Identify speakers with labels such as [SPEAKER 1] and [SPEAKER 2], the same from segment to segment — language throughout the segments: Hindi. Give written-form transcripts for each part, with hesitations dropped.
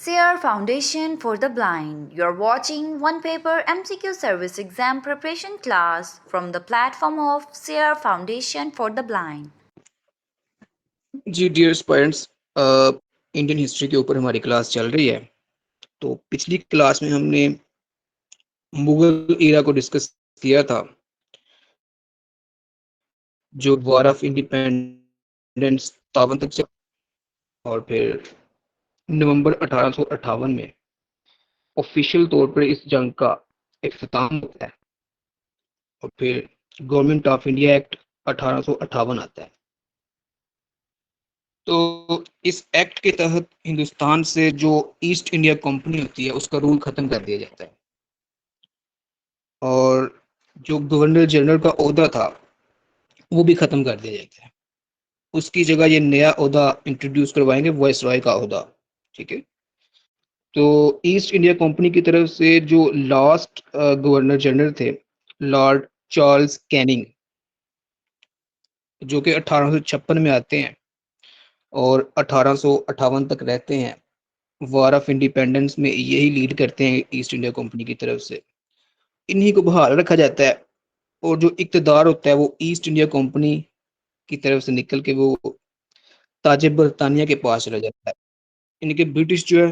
[SPEAKER 1] SEER Foundation for the Blind. You're watching one paper MCQ service exam preparation class from the platform of SEER Foundation for the Blind.
[SPEAKER 2] जी डियर स्टूडेंट्स, इंडियन हिस्ट्री के ऊपर हमारी क्लास चल रही है। तो पिछली क्लास में हमने मुगल एरा को डिस्कस किया था, जो वॉर ऑफ इंडिपेंडेंस 57 तक चला और फिर नवंबर 1858 में ऑफिशियल तौर पर इस जंग का इख्तिताम होता है और फिर गवर्नमेंट ऑफ इंडिया एक्ट 1858 आता है। तो इस एक्ट के तहत हिंदुस्तान से जो ईस्ट इंडिया कंपनी होती है उसका रूल खत्म कर दिया जाता है और जो गवर्नर जनरल का ओहदा था वो भी खत्म कर दिया जाता है। उसकी जगह ये नया ओहदा इंट्रोड्यूस करवाएंगे, वायसराय का ओहदा। ठीक है। तो ईस्ट इंडिया कंपनी की तरफ से जो लास्ट गवर्नर जनरल थे, लॉर्ड चार्ल्स कैनिंग, जो कि 1856 में आते हैं और 1858 तक रहते हैं। वॉर ऑफ इंडिपेंडेंस में यही लीड करते हैं ईस्ट इंडिया कंपनी की तरफ से। इन्हीं को बहाल रखा जाता है और जो इक़्तिदार होता है वो ईस्ट इंडिया कंपनी की तरफ से निकल के वो ताजे बरतानिया के पास चला जाता है। इनके ब्रिटिश जो है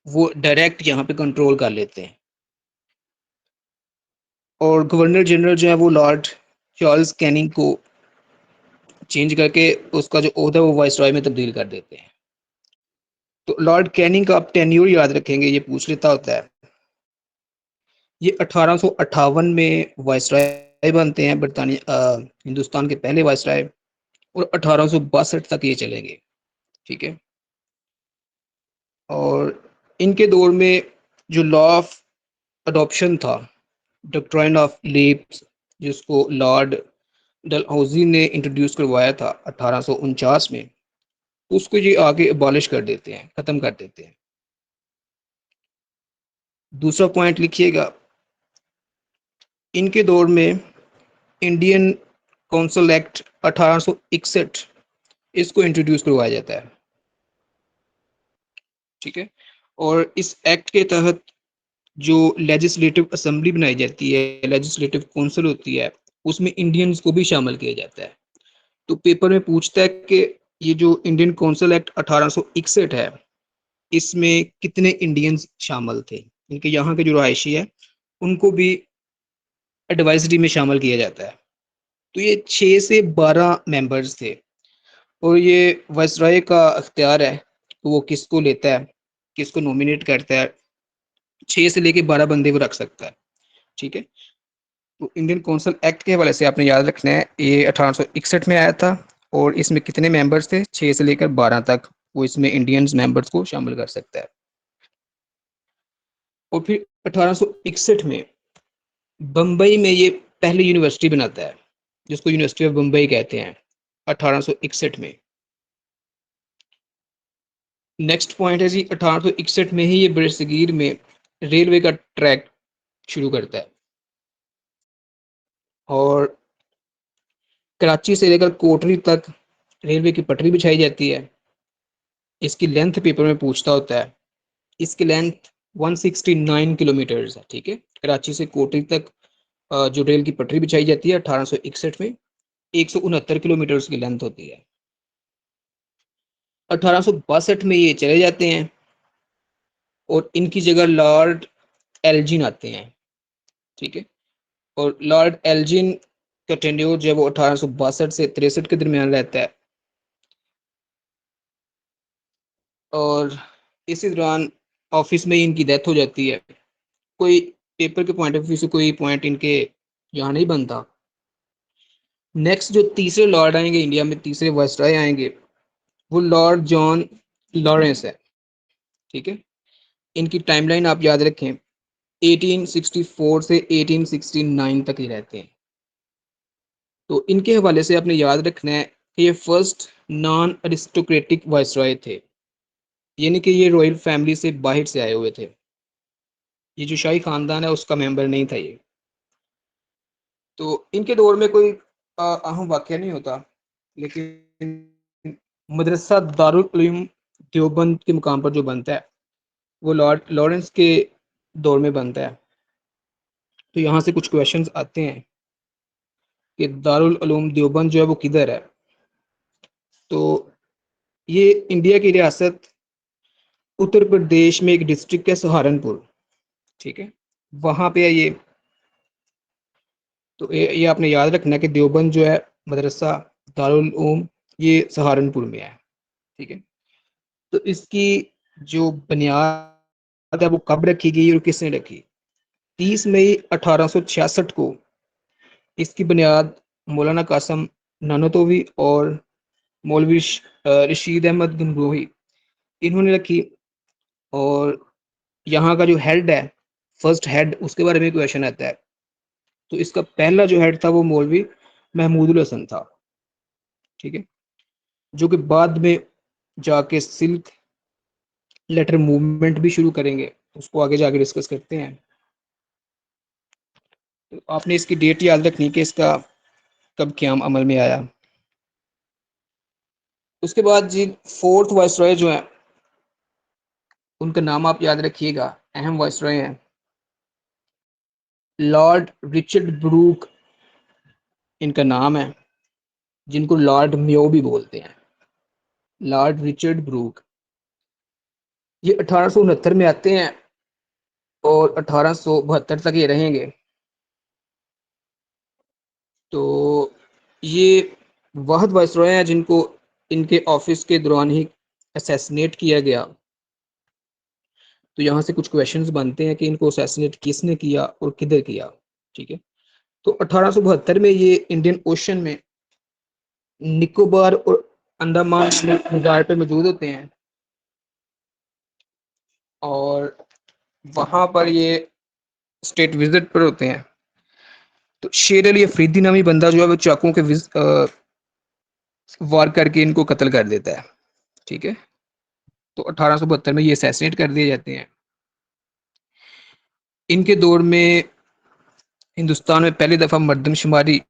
[SPEAKER 2] वो डायरेक्ट यहाँ पे कंट्रोल कर लेते हैं और गवर्नर जनरल जो है वो लॉर्ड चार्ल्स कैनिंग को चेंज करके उसका जो ओहदा है वो वाइसरॉय में तब्दील कर देते हैं। तो लॉर्ड कैनिंग का आप टेन्योर याद रखेंगे, ये पूछ लेता होता है। ये 1858 में वाइसरॉय बनते हैं, बरतानिया हिंदुस्तान के पहले वाइसरॉय, और 1862 तक ये चलेंगे। ठीक है। और इनके दौर में जो लॉ ऑफ अडॉप्शन था, डॉक्ट्राइन ऑफ लीप्स, जिसको लॉर्ड डलहौजी ने इंट्रोड्यूस करवाया था 1849 में, उसको ये आगे अबॉलिश कर देते हैं, खत्म कर देते हैं। दूसरा पॉइंट लिखिएगा, इनके दौर में इंडियन काउंसिल एक्ट 1861 इसको इंट्रोड्यूस करवाया जाता है। ठीक है। और इस एक्ट के तहत जो लेजिस्लेटिव असेंबली बनाई जाती है, लेजिस्लेटिव काउंसिल होती है, उसमें इंडियंस को भी शामिल किया जाता है। तो पेपर में पूछता है कि ये जो इंडियन काउंसिल एक्ट 1861 है, इसमें कितने इंडियंस शामिल थे। इनके यहाँ के जो रहायशी है उनको भी एडवाइजरी में शामिल किया जाता है। तो ये 6 से 12 मेंबर्स थे और ये वायसराय का अख्तियार है, तो वो किसको लेता है, किसको नॉमिनेट करता है। 6 से लेके 12 बंदे वो रख सकता है। ठीक है। तो इंडियन काउंसिल एक्ट के हवाले से आपने याद रखना है, ये 1861 में आया था और इसमें कितने मेंबर्स थे, 6 से लेकर 12 तक वो इसमें इंडियंस मेंबर्स को शामिल कर सकता है। और फिर 1861 में बम्बई में ये पहली यूनिवर्सिटी बनाता है, जिसको यूनिवर्सिटी ऑफ बम्बई कहते हैं, 1861 में। नेक्स्ट पॉइंट है जी, 1861 में ही ये बरसगीर में रेलवे का ट्रैक शुरू करता है और कराची से लेकर कोटरी तक रेलवे की पटरी बिछाई जाती है। इसकी लेंथ पेपर में पूछता होता है, इसकी लेंथ 169 किलोमीटर्स है। ठीक है। कराची से कोटरी तक जो रेल की पटरी बिछाई जाती है 1861 में, 169 किलोमीटर की लेंथ होती है। 1862 में ये चले जाते हैं और इनकी जगह लॉर्ड एल्जिन आते हैं। ठीक है। और लॉर्ड एल्जिन का टेन्योर जो है वो 1862 से 63 के दरमियान रहता है और इसी दौरान ऑफिस में ही इनकी डेथ हो जाती है। कोई पेपर के पॉइंट ऑफ व्यू से कोई पॉइंट इनके यहाँ नहीं बनता। नेक्स्ट जो तीसरे लॉर्ड आएंगे इंडिया में, तीसरे वायसराय आएंगे, वो लॉर्ड जॉन लॉरेंस है। ठीक है। इनकी टाइमलाइन आप याद रखें, 1864 से 1869 तक ही रहते हैं। तो इनके हवाले से आपने याद रखना है कि ये फर्स्ट नॉन अरिस्टोक्रेटिक वायसराय थे, यानी कि ये रॉयल फैमिली से बाहर से आए हुए थे। ये जो शाही खानदान है उसका मेंबर नहीं था ये। तो इनके दौर में कोई अहम वाक़या नहीं होता, लेकिन मदरसा दारुल उलूम देवबंद के मुकाम पर जो बनता है वो लॉर्ड लॉरेंस के दौर में बनता है। तो यहाँ से कुछ क्वेश्चंस आते हैं कि दारुल उलूम देवबंद जो है वो किधर है। तो ये इंडिया की रियासत उत्तर प्रदेश में एक डिस्ट्रिक्ट है सहारनपुर, ठीक है, वहां पे है ये। तो ये आपने याद रखना है कि देवबंद जो है मदरसा दारुल उलूम ये सहारनपुर में है, ठीक है। तो इसकी जो बुनियाद है वो कब रखी गई और किसने रखी? 30 मई 1866 को इसकी बुनियाद मौलाना कासम नानोतवी और मौलवी रशीद अहमद गंगोही इन्होंने रखी। और यहाँ का जो हेड है, फर्स्ट हेड, उसके बारे में क्वेश्चन आता है। तो इसका पहला जो हेड था वो मौलवी महमूदुल हसन था, ठीक है, जो कि बाद में जाके सिल्क लेटर मूवमेंट भी शुरू करेंगे, उसको आगे जाके डिस्कस करते हैं। तो आपने इसकी डेट याद रखनी कि इसका कब क़याम अमल में आया। उसके बाद जी फोर्थ वाइसरॉय जो है उनका नाम आप याद रखिएगा, अहम वाइसरॉय हैं, लॉर्ड रिचर्ड ब्रूक इनका नाम है, जिनको लॉर्ड म्यो भी बोलते हैं, लॉर्ड रिचर्ड ब्रूक। ये 1869 में आते हैं और 1872 तक ये रहेंगे। तो ये वाहद वाइसरॉय हैं जिनको इनके ऑफिस के दौरान ही असैसिनेट किया गया। तो यहाँ से कुछ क्वेश्चंस बनते हैं कि इनको असैसिनेट किसने किया और किधर किया, ठीक है। तो 1872 में ये इंडियन ओशन में निकोबार और अंडमान निकोबार पे मौजूद होते हैं और वहां पर ये स्टेट विजिट पर होते हैं। तो शेर अली अफरीदी नामी बंदा जो है वो चाकुओं के वार करके इनको कत्ल कर देता है, ठीक है। तो 1872 में ये असैसिनेट कर दिए जाते हैं। इनके दौर में हिंदुस्तान में पहली दफा मर्दमशुमारी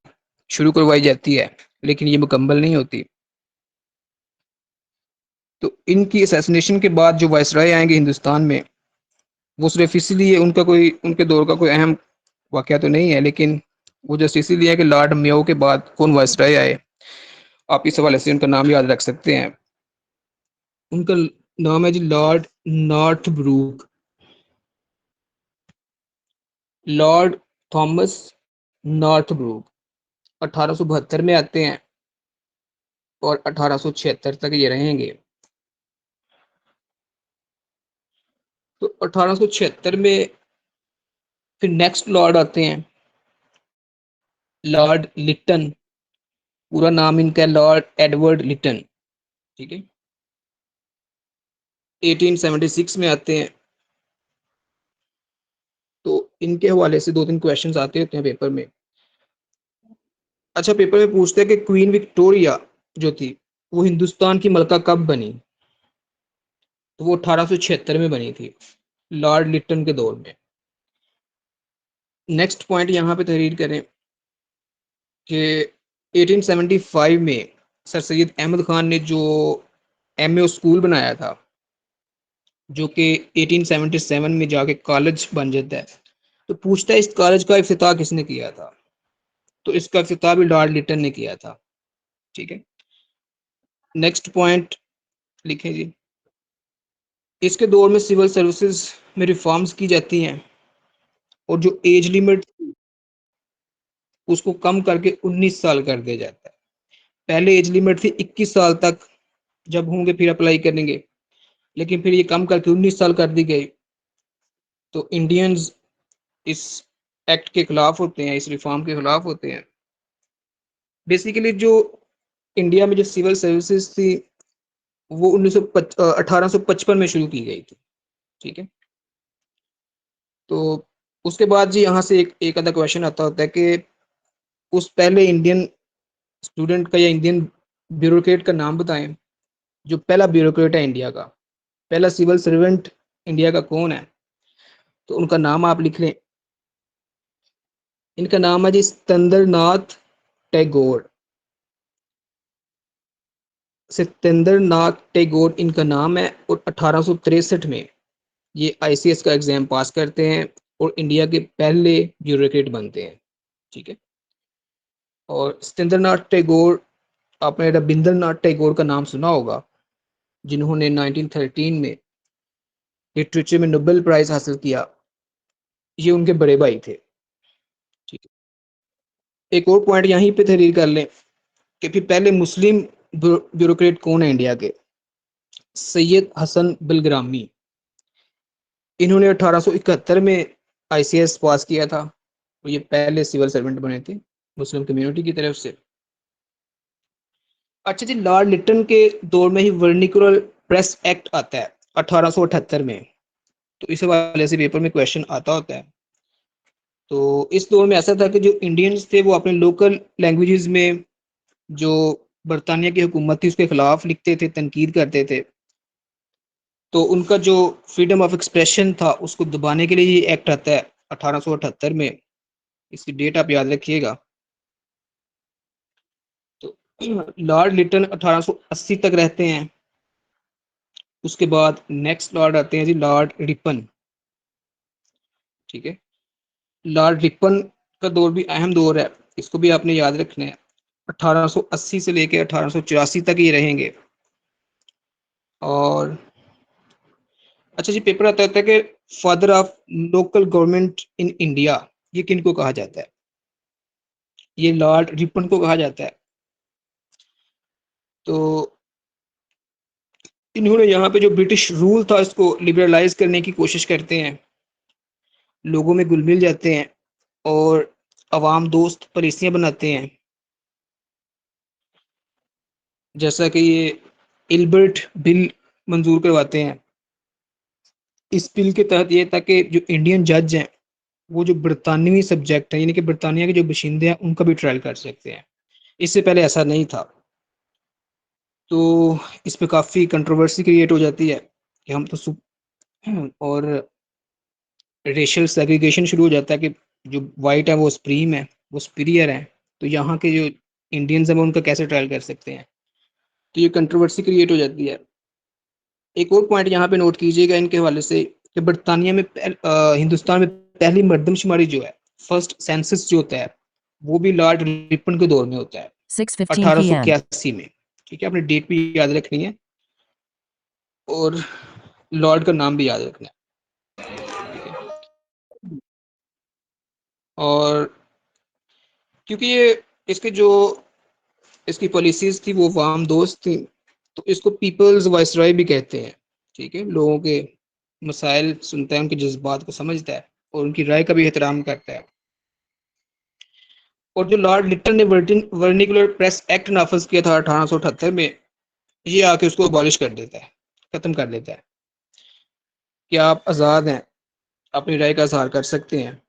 [SPEAKER 2] शुरू करवाई जाती है, लेकिन ये मुकम्मल नहीं होती। तो इनकी असैसिनेशन के बाद जो वायसराय आएंगे हिंदुस्तान में, वो सिर्फ इसीलिए उनका कोई उनके दौर का कोई अहम वाकया तो नहीं है, लेकिन वो जस्ट इसीलिए है कि लॉर्ड मेयो के बाद कौन वायसराय आए, आप इस हवाले से उनका नाम याद रख सकते हैं। उनका नाम है जी Lord Northbrook, Lord Thomas Northbrook. 1872 में आते हैं और 1876 तक ये रहेंगे। तो 1876 में फिर नेक्स्ट लॉर्ड आते हैं, लॉर्ड लिटन। पूरा नाम इनका है लॉर्ड एडवर्ड लिटन, ठीक है। 1876 में आते हैं। तो इनके हवाले से दो तीन क्वेश्चंस आते होते हैं पेपर में। अच्छा, पेपर में पूछते हैं कि क्वीन विक्टोरिया जो थी वो हिंदुस्तान की मलका कब बनी? तो वो 1876 में बनी थी, लॉर्ड लिटन के दौर में। नेक्स्ट पॉइंट यहाँ पे तहरीर करें कि 1875 में सर सैयद अहमद खान ने जो एमए स्कूल बनाया था, जो कि 1877 में जाके कॉलेज बन जाता है। तो पूछता है इस कॉलेज का इफ्तिताह किसने किया था? तो इसका इफ्तिताह भी लॉर्ड लिटन ने किया था, ठीक है। नेक्स्ट पॉइंट लिखें जी, इसके दौर में सिविल सर्विसेज में रिफॉर्म्स की जाती हैं और जो एज लिमिट उसको कम करके 19 साल कर दिया जाता है। पहले एज लिमिट थी 21 साल तक, जब होंगे फिर अप्लाई करेंगे, लेकिन फिर ये कम करके 19 साल कर दी गई। तो इंडियंस इस एक्ट के खिलाफ होते हैं, इस रिफॉर्म के खिलाफ होते हैं। बेसिकली जो इंडिया में जो सिविल सर्विसेज थी वो 1855 में शुरू की गई थी, ठीक है। तो उसके बाद जी यहाँ से एक आधा क्वेश्चन आता होता है कि उस पहले इंडियन स्टूडेंट का या इंडियन ब्यूरोक्रेट का नाम बताएं, जो पहला ब्यूरोक्रेट है इंडिया का, पहला सिविल सर्वेंट इंडिया का कौन है? तो उनका नाम आप लिख लें। इनका नाम है जी सत्येंद्र नाथ टैगोर। सत्येंद्र नाथ टैगोर इनका नाम है और 1863 में ये आईसीएस का एग्जाम पास करते हैं और इंडिया के पहले ब्यूरोक्रेट बनते हैं। ठीक है। और सत्येंद्रनाथ टैगोर, आपने रविंद्रनाथ टैगोर का नाम सुना होगा, जिन्होंने 1913 में लिटरेचर में नोबेल प्राइज हासिल किया। ये उनके बड़े भाई थे। ठीक है। एक और पॉइंट यहीं पे तहरीर कर लें कि फिर पहले मुस्लिम ब्यूरोक्रेट कौन है इंडिया के? सैयद हसन बिलग्रामी। इन्होंने 1871 में आईसीएस पास किया था। तो ये पहले सिविल सर्वेंट बने थे मुस्लिम कम्युनिटी की तरफ से। अच्छा जी, लॉर्ड लिटन के दौर में ही वर्निकुलर प्रेस एक्ट आता है 1878 में। तो इस हवाले से पेपर में क्वेश्चन आता होता है। तो इस दौर में ऐसा था कि जो इंडियंस थे वो अपने लोकल लैंग्वेजेस में जो बरतानिया की हुकूमत थी उसके खिलाफ लिखते थे, तनकीद करते थे। तो उनका जो फ्रीडम ऑफ एक्सप्रेशन था उसको दबाने के लिए ये एक्ट आता है 1878 में। इसकी डेट आप याद रखिएगा। तो लॉर्ड लिटन 1880 तक रहते हैं। उसके बाद नेक्स्ट लॉर्ड आते हैं जी, लॉर्ड रिपन। ठीक है। लॉर्ड रिपन का दौर भी अहम दौर है, इसको भी आपने याद रखना है। 1880 से लेकर 1884 तक ये रहेंगे। और अच्छा जी, पेपर आता है कि father of local government in India, ये किन को कहा जाता है? ये लॉर्ड रिपन को कहा जाता है। तो इन्होंने यहाँ पे जो ब्रिटिश रूल था इसको लिबरलाइज करने की कोशिश करते हैं, लोगों में घुल मिल जाते हैं और अवाम दोस्त पॉलिसियां बनाते हैं। जैसा कि ये इल्बर्ट बिल मंजूर करवाते हैं। इस बिल के तहत ये था कि जो इंडियन जज हैं वो जो बरतानवी सब्जेक्ट है, यानी कि बरतानिया के जो बशिंदे हैं, उनका भी ट्रायल कर सकते हैं। इससे पहले ऐसा नहीं था। तो इस पे काफ़ी कंट्रोवर्सी क्रिएट हो जाती है कि हम तो और रेशियल सेग्रीगेशन शुरू हो जाता है कि जो वाइट है वो सुप्रीम है, वो सुपीरियर है। तो यहाँ के जो इंडियंस हैं वो उनका कैसे ट्रायल कर सकते हैं? तो ये कंट्रोवर्सी क्रिएट हो जाती है। एक और पॉइंट यहाँ पे नोट कीजिएगा इनके हवाले से कि बरतानिया में हिंदुस्तान में पहली मरदमशुमारी जो है, फर्स्ट सेंसस जो होता है, वो भी लॉर्ड रिपन के दौर में होता है
[SPEAKER 3] 6:15 p.m.
[SPEAKER 2] 1881 में। ठीक है, अपनी डेट भी याद रखनी है और लॉर्ड का नाम भी याद रखना है। ठीक है। और क्योंकि ये इसके जो इसकी पॉलिसीज थी वो वाम दोस्त थी, तो इसको पीपल्स वाइसरॉय भी कहते हैं। ठीक है, लोगों के मसाइल सुनता है, उनके जज्बात को समझता है और उनकी राय का भी एहतराम करता है। और जो लॉर्ड लिटन ने वर्निकुलर प्रेस एक्ट नाफज किया था 1878 में, ये आके उसको अबॉलिश कर देता है, खत्म कर देता है कि आप आज़ाद हैं, अपनी राय का इजहार कर सकते हैं।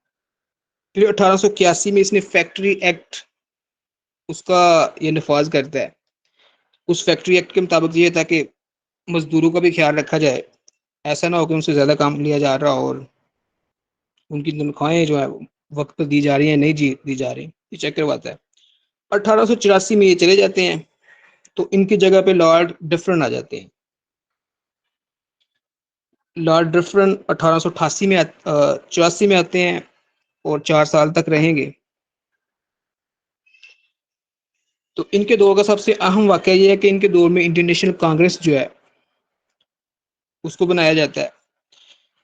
[SPEAKER 2] फिर 1881 में इसने फैक्ट्री एक्ट उसका ये नफाज करता है। उस फैक्ट्री एक्ट के मुताबिक ये था कि मजदूरों का भी ख्याल रखा जाए, ऐसा ना हो कि उनसे ज़्यादा काम लिया जा रहा और उनकी तनख्वाहें जो है वक्त पर दी जा रही हैं, नहीं जी दी जा रही, ये चेक करवाता है। 1884 में ये चले जाते हैं, तो इनकी जगह पे लॉर्ड डिफरन आ जाते हैं। लॉर्ड डिफरन 1888 में 84 में आते हैं और 4 साल तक रहेंगे। तो इनके दौर का सबसे अहम वाक़या ये है कि इनके दौर में इंडियन नेशनल कांग्रेस जो है उसको बनाया जाता है।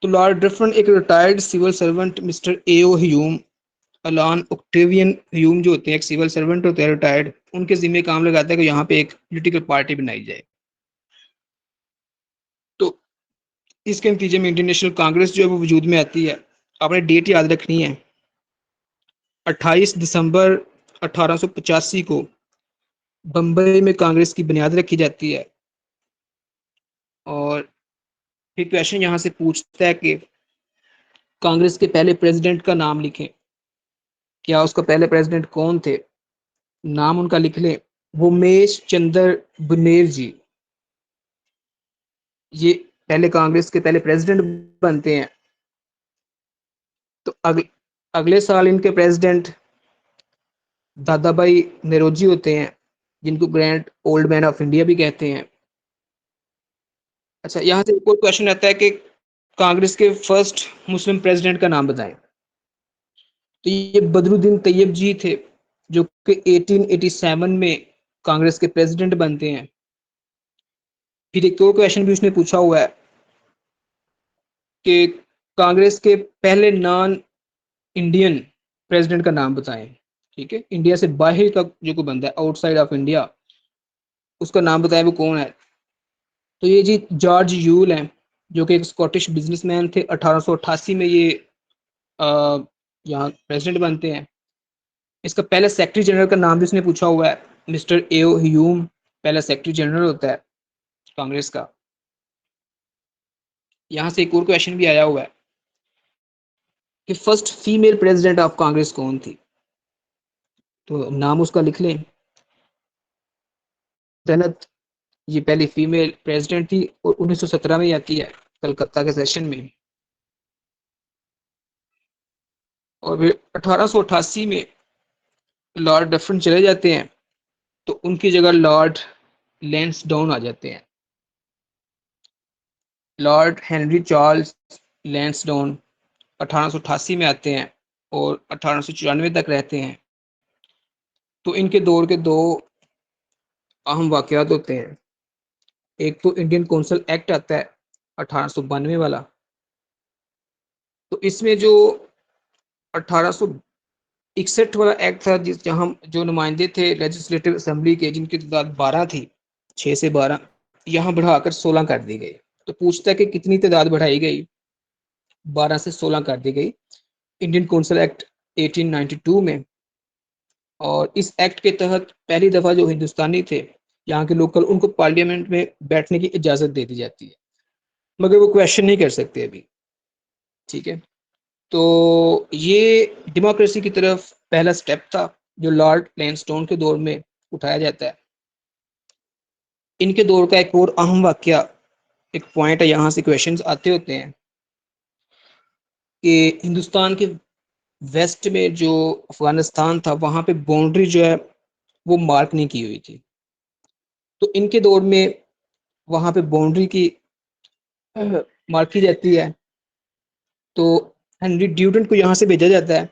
[SPEAKER 2] तो लॉर्ड डिफरन एक रिटायर्ड सिविल सर्वेंट मिस्टर एओ ह्यूम, अलान ऑक्टेवियन ह्यूम जो होते हैं, एक सिविल सर्वेंट होते हैं रिटायर्ड, उनके जिम्मे काम लगाता है कि यहाँ पे एक पॉलिटिकल पार्टी बनाई जाए। तो इसके नतीजे में इंडियन नेशनल कांग्रेस जो है वो वजूद में आती है। आपने डेट याद रखनी है, 28 दिसंबर 1885 को बम्बई में कांग्रेस की बुनियाद रखी जाती है। और फिर क्वेश्चन यहाँ से पूछता है कि कांग्रेस के पहले प्रेसिडेंट का नाम लिखें। क्या उसका पहले प्रेसिडेंट कौन थे? नाम उनका लिख लें, उमेश चंद्र बनेर जी। ये पहले कांग्रेस के पहले प्रेसिडेंट बनते हैं। तो अगले साल इनके प्रेसिडेंट दादा भाई नेरोजी होते हैं, जिनको grand old man of India भी कहते हैं। अच्छा, यहाँ से एक और क्वेश्चन आता है कि कांग्रेस के फर्स्ट मुस्लिम प्रेसिडेंट का नाम बताएं। तो ये बदरुद्दीन तैयब जी थे, जो कि 1887 में कांग्रेस के प्रेसिडेंट बनते हैं। फिर एक और क्वेश्चन भी उसने पूछा हुआ है कि कांग्रेस के पहले नॉन इंडियन प्रेसिडेंट का नाम बताएं। ठीक है, इंडिया से बाहर का जो कोई बंदा है, आउटसाइड ऑफ इंडिया, उसका नाम बताएं वो कौन है। तो ये जी जॉर्ज यूल हैं, जो कि एक स्कॉटिश बिजनेसमैन थे। 1888 में ये यहाँ प्रेसिडेंट बनते हैं। इसका पहले सेक्रेटरी जनरल का नाम भी उसने पूछा हुआ है, मिस्टर एओ ह्यूम पहला सेक्रेटरी जनरल होता है कांग्रेस का। यहाँ से एक और क्वेश्चन भी आया हुआ है कि first female president of Congress कौन थी। तो नाम उसका लिख लें, जन्नत। ये पहली फीमेल प्रेसिडेंट थी और 1917 में ही आती है कलकत्ता के सेशन में। और फिर 1888 में लॉर्ड डफरिन चले जाते हैं, तो उनकी जगह लॉर्ड लैंसडाउन आ जाते हैं। लॉर्ड हेनरी चार्ल्स लैंसडाउन 1888 में आते हैं और 1894 तक रहते हैं। तो इनके दौर के दो अहम वाकयात होते हैं। एक तो इंडियन कौंसल एक्ट आता है 1892 वाला। तो इसमें जो 1861 वाला एक्ट था, जिस जहां जो नुमाइंदे थे लेजिस्लेटिव असेंबली के, जिनकी तादाद 12 थी, 6 से 12, यहाँ बढ़ाकर 16 कर दी गई। तो पूछता है कि कितनी तादाद बढ़ाई गई। 12 से 16 कर दी गई इंडियन कौंसल एक्ट 1892 में। और इस एक्ट के तहत पहली दफा जो हिंदुस्तानी थे यहाँ के लोकल, उनको पार्लियामेंट में बैठने की इजाजत दे दी जाती है, मगर वो क्वेश्चन नहीं कर सकते अभी। ठीक है, तो ये डेमोक्रेसी की तरफ पहला स्टेप था जो लॉर्ड लैंसडाउन के दौर में उठाया जाता है। इनके दौर का एक और अहम वाकया, एक पॉइंट है, यहाँ से क्वेश्चंस आते होते हैं कि हिंदुस्तान के वेस्ट में जो अफगानिस्तान था, वहां पे बाउंड्री जो है वो मार्क नहीं की हुई थी। तो इनके दौर में वहां पे बाउंड्री की मार्क की जाती है। तो हेनरी ड्यूडेंट को यहाँ से भेजा जाता है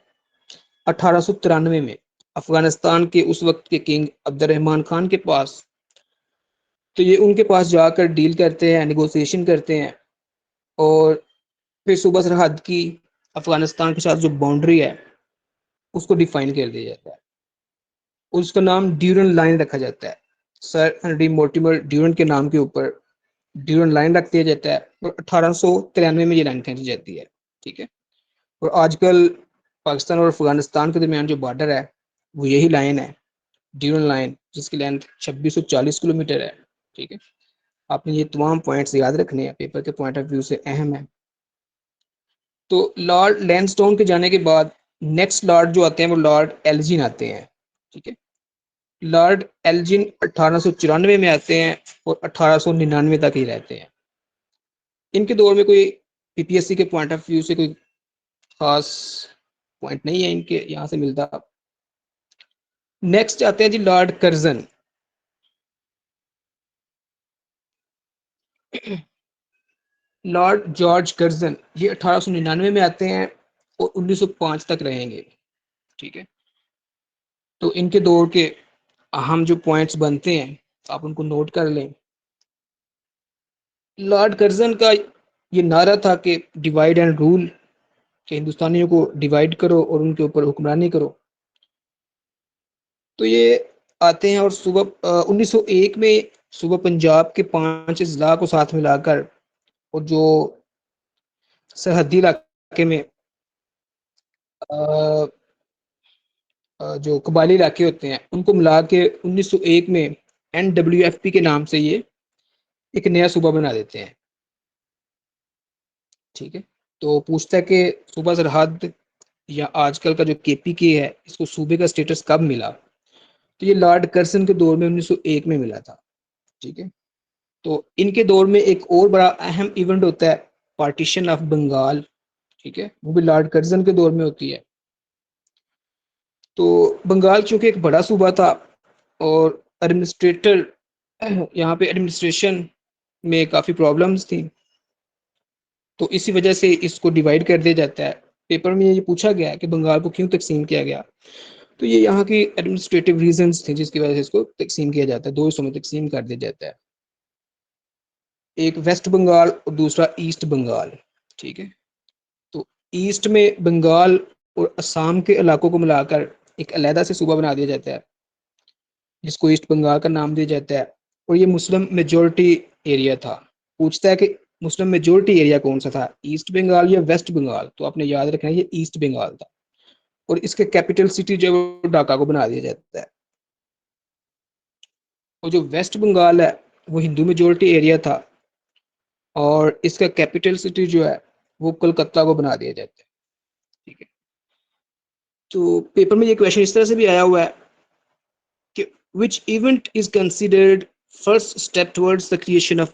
[SPEAKER 2] 1893 में अफगानिस्तान के उस वक्त के किंग अब्दुर्रहमान खान के पास। तो ये उनके पास जाकर डील करते हैं, नेगोशिएशन करते हैं, और फिर सूबा सरहद की अफगानिस्तान के साथ जो बाउंड्री है उसको डिफाइन कर दिया जाता है। उसका नाम ड्यूरन लाइन रखा जाता है। सर हेनरी मोर्टिमर ड्यूरन के नाम के ऊपर ड्यूरन लाइन रख दिया जाता है और 1893 में ये लाइन खींची जाती है। ठीक है, और आजकल पाकिस्तान और अफगानिस्तान के दरमियान जो बॉर्डर है वो यही लाइन है, ड्यूरन लाइन, जिसकी लेंथ 2640 किलोमीटर है। ठीक है, आपने ये तमाम पॉइंट्स याद रखने हैं, पेपर के पॉइंट ऑफ व्यू से अहम है। तो लॉर्ड लैंसडाउन के जाने के बाद नेक्स्ट लॉर्ड जो आते हैं वो लॉर्ड एल्जिन आते हैं। ठीक है, लॉर्ड एल्जिन 1894 में आते हैं और 1899 तक ही रहते हैं। इनके दौर में कोई पीपीएससी के पॉइंट ऑफ व्यू से कोई खास पॉइंट नहीं है इनके यहाँ से मिलता। नेक्स्ट आते हैं जी Lord Curzon. Lord George Curzon ये 1899 में आते हैं और 1905 तक रहेंगे। ठीक है, तो इनके दौर के अहम जो पॉइंट्स बनते हैं आप उनको नोट कर लें। लॉर्ड कर्जन का ये नारा था कि डिवाइड एंड रूल, कि हिंदुस्तानियों को डिवाइड करो और उनके ऊपर हुक्मरानी करो। तो ये आते हैं और सुबह 1901 में सुबह पंजाब के 5 अजला को साथ मिलाकर, और जो सरहदी इलाके में जो कबायली इलाके होते हैं उनको मिला के 1901 में NWFP के नाम से ये एक नया सूबा बना देते हैं। ठीक है, तो पूछता है कि सूबा सरहद या आजकल का जो KPK है, इसको सूबे का स्टेटस कब मिला। तो ये लॉर्ड कर्सन के दौर में 1901 में मिला था। ठीक है, तो इनके दौर में एक और बड़ा अहम इवेंट होता है, पार्टीशन ऑफ बंगाल। ठीक है, वो भी लॉर्ड कर्जन के दौर में होती है। तो बंगाल चूंकि एक बड़ा सूबा था और एडमिनिस्ट्रेटर, यहाँ पे एडमिनिस्ट्रेशन में काफ़ी प्रॉब्लम्स थी, तो इसी वजह से इसको डिवाइड कर दिया जाता है। पेपर में ये पूछा गया है कि बंगाल को क्यों तकसीम किया गया, तो ये यहाँ की एडमिनिस्ट्रेटिव रीजंस थे जिसकी वजह से इसको तकसीम किया जाता है, दो हिस्सों में तकसीम कर दिया जाता है, एक वेस्ट बंगाल और दूसरा ईस्ट बंगाल। ठीक है, तो ईस्ट में बंगाल और असम के इलाकों को मिलाकर एक अलहदा से सूबा बना दिया जाता है जिसको ईस्ट बंगाल का नाम दिया जाता है, और ये मुस्लिम मेजोरिटी एरिया था। पूछता है कि मुस्लिम मेजोरिटी एरिया कौन सा था, ईस्ट बंगाल या वेस्ट बंगाल, तो आपने याद रखना है ये ईस्ट बंगाल था, और इसके कैपिटल सिटी जो है ढाका को बना दिया जाता है। और जो वेस्ट बंगाल है वो हिंदू मेजोरिटी एरिया था, और इसका कैपिटल सिटी जो है वो कलकत्ता को बना दिया जाता है। ठीक है, तो पेपर में ये क्वेश्चन इस तरह से भी आया हुआ है कि which event is considered first step towards the creation of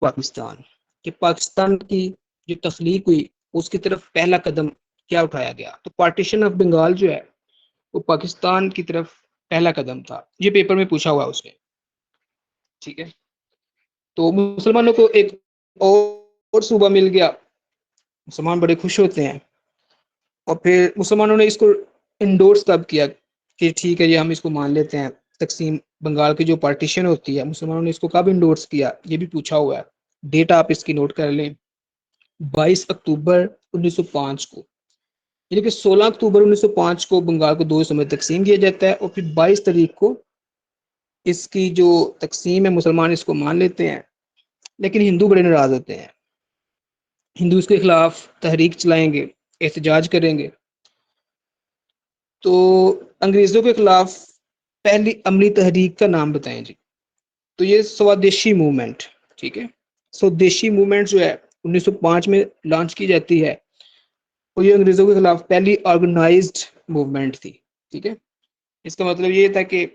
[SPEAKER 2] Pakistan, कि पाकिस्तान की जो तख्लीक हुई उसकी तरफ पहला कदम क्या उठाया गया। तो पार्टीशन ऑफ बंगाल जो है वो पाकिस्तान की तरफ पहला कदम था, ये पेपर में पूछा हुआ है उसमें। ठीक है, तो मुसलमानों को एक और सूबा मिल गया, मुसलमान बड़े खुश होते हैं, और फिर मुसलमानों ने इसको इंडोर्स तब किया कि ठीक है ये हम इसको मान लेते हैं, तकसीम बंगाल की जो पार्टीशन होती है, मुसलमानों ने इसको कब इंडोर्स किया ये भी पूछा हुआ है। डेट आप इसकी नोट कर लें, 22 अक्टूबर 1905 को, यानी कि 16 अक्टूबर 1905 को बंगाल को दो हिस्सों में तकसीम किया जाता है, और फिर 22 तारीख को इसकी जो तकसीम है मुसलमान इसको मान लेते हैं, लेकिन हिंदू बड़े नाराज होते हैं, हिंदू इसके खिलाफ तहरीक चलाएंगे, एहतजाज करेंगे। तो अंग्रेजों के खिलाफ पहली अमली तहरीक का नाम बताएं जी, तो ये स्वदेशी मूवमेंट। ठीक है, स्वदेशी मूवमेंट जो है 1905 में लॉन्च की जाती है, और ये अंग्रेजों के खिलाफ पहली ऑर्गेनाइज्ड मूवमेंट थी। ठीक है, इसका मतलब ये था कि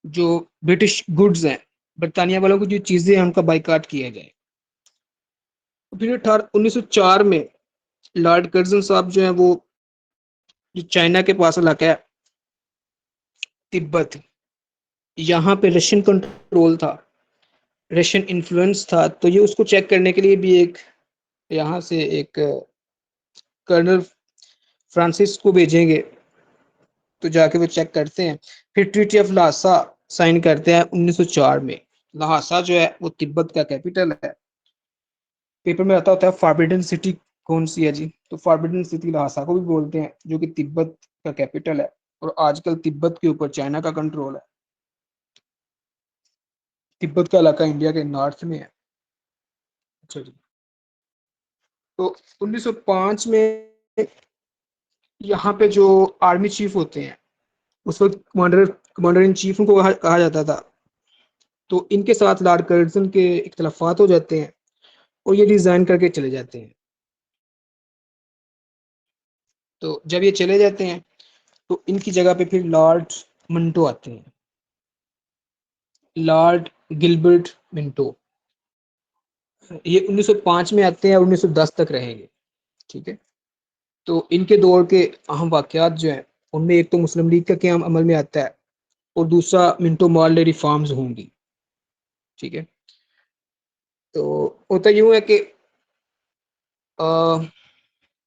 [SPEAKER 2] जो ब्रिटिश गुड्स हैं, बरतानिया वालों की जो चीजें हैं उनका बाइकाट किया जाए। फिर 1904 में लॉर्ड कर्जन साहब जो है वो, जो चाइना के पास इलाका है तिब्बत, यहाँ पे रशियन कंट्रोल था, रशियन इन्फ्लुएंस था, तो ये उसको चेक करने के लिए भी एक यहाँ से एक कर्नल फ्रांसिस को भेजेंगे, तो जाके वो चेक करते हैं। फिर ट्रीटी ऑफ लासा साइन करते हैं 1904 में। लासा जो है वो तिब्बत का कैपिटल है। पेपर में आता होता है फॉरबिडन सिटी कौन सी है जी, तो फॉरबिडन सिटी लासा को भी बोलते हैं, जो कि तिब्बत का कैपिटल है, और आजकल तिब्बत के ऊपर चाइना का कंट्रोल है। तिब्बत का इलाका इंडिया के नॉर्थ में है। अच्छा जी, तो 1905 में यहाँ पे जो आर्मी चीफ होते हैं, उस वक्त कमांडर कमांडर इन चीफ को कहा जाता था, तो इनके साथ लॉर्ड कर्जन के इख्तलाफात हो जाते हैं, और ये रिजाइन करके चले जाते हैं। तो जब ये चले जाते हैं तो इनकी जगह पे फिर लॉर्ड मिंटो आते हैं, लॉर्ड गिलबर्ट मिंटो। ये 1905 में आते हैं और 1910 तक रहेंगे। ठीक है, तो इनके दौर के अहम वाकयात जो हैं उनमें एक तो मुस्लिम लीग का क्याम अमल में आता है, और दूसरा मिंटो मॉर्ले रिफॉर्म्स होंगी। ठीक है, तो होता यूं है कि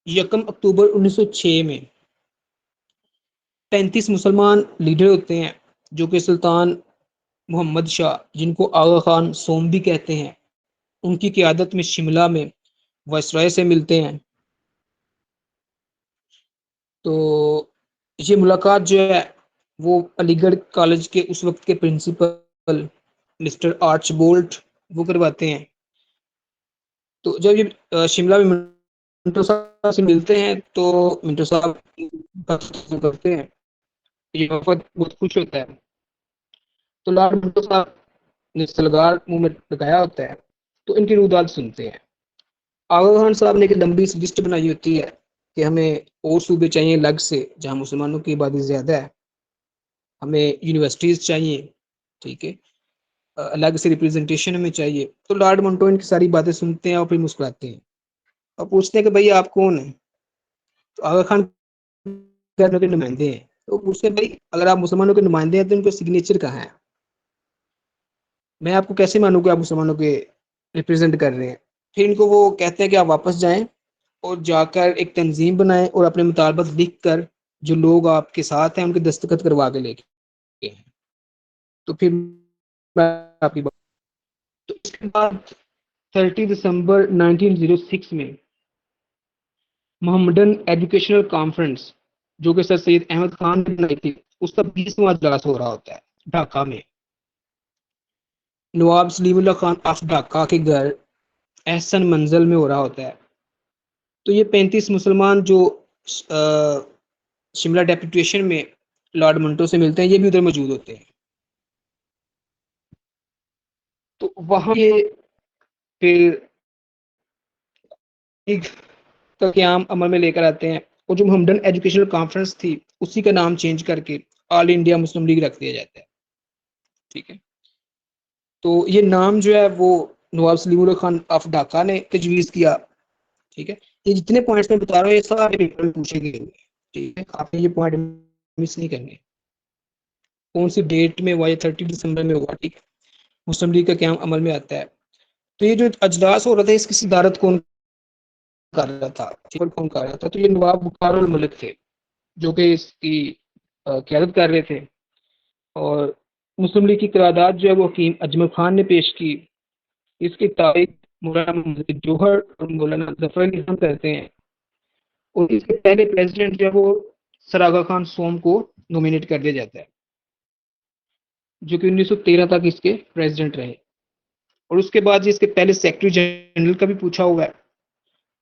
[SPEAKER 2] 1 अक्टूबर 1906 में 35 मुसलमान लीडर होते हैं, जो कि सुल्तान मोहम्मद शाह, जिनको आगा खान सोम भी कहते हैं, उनकी क़यादत में शिमला में वायसराय से मिलते हैं। तो ये मुलाकात जो है वो अलीगढ़ कॉलेज के उस वक्त के प्रिंसिपल मिस्टर आर्चबोल्ट वो करवाते हैं। तो जब ये शिमला में मिंटो साहब से मिलते हैं तो मिंटो साहब करते हैं, ये वफद बहुत खुश होता है। तो लॉर्ड मिंटो साहब ने सलगार मुंह में लगाया होता है, तो इनकी रुदाद सुनते हैं। आगा खान साहब ने एक लंबी सी लिस्ट बनाई होती है कि हमें और सूबे चाहिए अलग से जहाँ मुसलमानों की आबादी ज़्यादा है, हमें यूनिवर्सिटीज़ चाहिए। ठीक है, अलग से रिप्रेजेंटेशन हमें चाहिए। तो लॉर्ड मंटो इनकी सारी बातें सुनते हैं और फिर मुस्कुराते हैं और पूछते हैं कि भाई आप कौन है। तो आगा खान के नुमाइंदे हैं। तो पूछते हैं भाई अगर आप मुसलमानों के नुमाइंदे हैं तो इनका सिग्नेचर कहाँ है, मैं आपको कैसे मानूँ कि आप मुसलमानों के रिप्रेजेंट कर रहे हैं। फिर इनको वो कहते हैं कि आप वापस जाएं और जाकर एक तंजीम बनाएं और अपने मुतालबात लिख कर जो लोग आपके साथ हैं उनके दस्तखत करवा के लेके आएं। तो फिर आपकी बात, तो इसके बाद 30 दिसंबर 1906 में मोहम्मदन एजुकेशनल कॉन्फ्रेंस जो कि सर सैयद अहमद खान ने बनाई थी, उसका 20वां इजलास हो रहा होता है ढाका में, नवाब सलीमुल्लाह खान ऑफ ढाका के घर एहसन मंजल में हो रहा होता है। तो ये 35 मुसलमान जो शिमला डेपुटेशन में लॉर्ड मंटो से मिलते हैं, ये भी उधर मौजूद होते हैं। तो वहां ये फिर एक का क्याम अमल में लेकर आते हैं, और जो मोहम्मदन एजुकेशनल कॉन्फ्रेंस थी उसी का नाम चेंज करके ऑल इंडिया मुस्लिम लीग रख दिया जाता है। ठीक है, तो ये नाम जो है वो नवाब सलीमुल्लाह खान ऑफ ढाका ने तजवीज़ किया। ठीक है, ये जितने पॉइंट्स मैं बता रहा हूँ ये सारे पेपर में पूछे गए हुए। ठीक है, आपने ये पॉइंट मिस नहीं करने। कौन सी डेट में हुआ, ये 30 दिसंबर में हुआ। ठीक है, मुस्लिम लीग का क्याम अमल में आता है। तो ये जो अजलास हो रहा था इसकी सदारत कौन कर रहा था, कौन कर रहा था, तो ये नवाब बुखारुल मलिक थे जो कि इसकी क़यादत कर रहे थे। और मुस्लिम लीग की करारदाद जो है वो हकीम अजमल खान ने पेश की। इसकी तारीख मौलाना मोहम्मद जौहर और मौलाना जफर अली खान करते हैं, और इसके पहले प्रेसिडेंट जो है वो सर आगा खान सोम को नॉमिनेट कर दिया जाता है, जो कि 1913 तक इसके प्रेसिडेंट रहे। और उसके बाद इसके पहले सेक्रेटरी जनरल का भी पूछा हुआ है।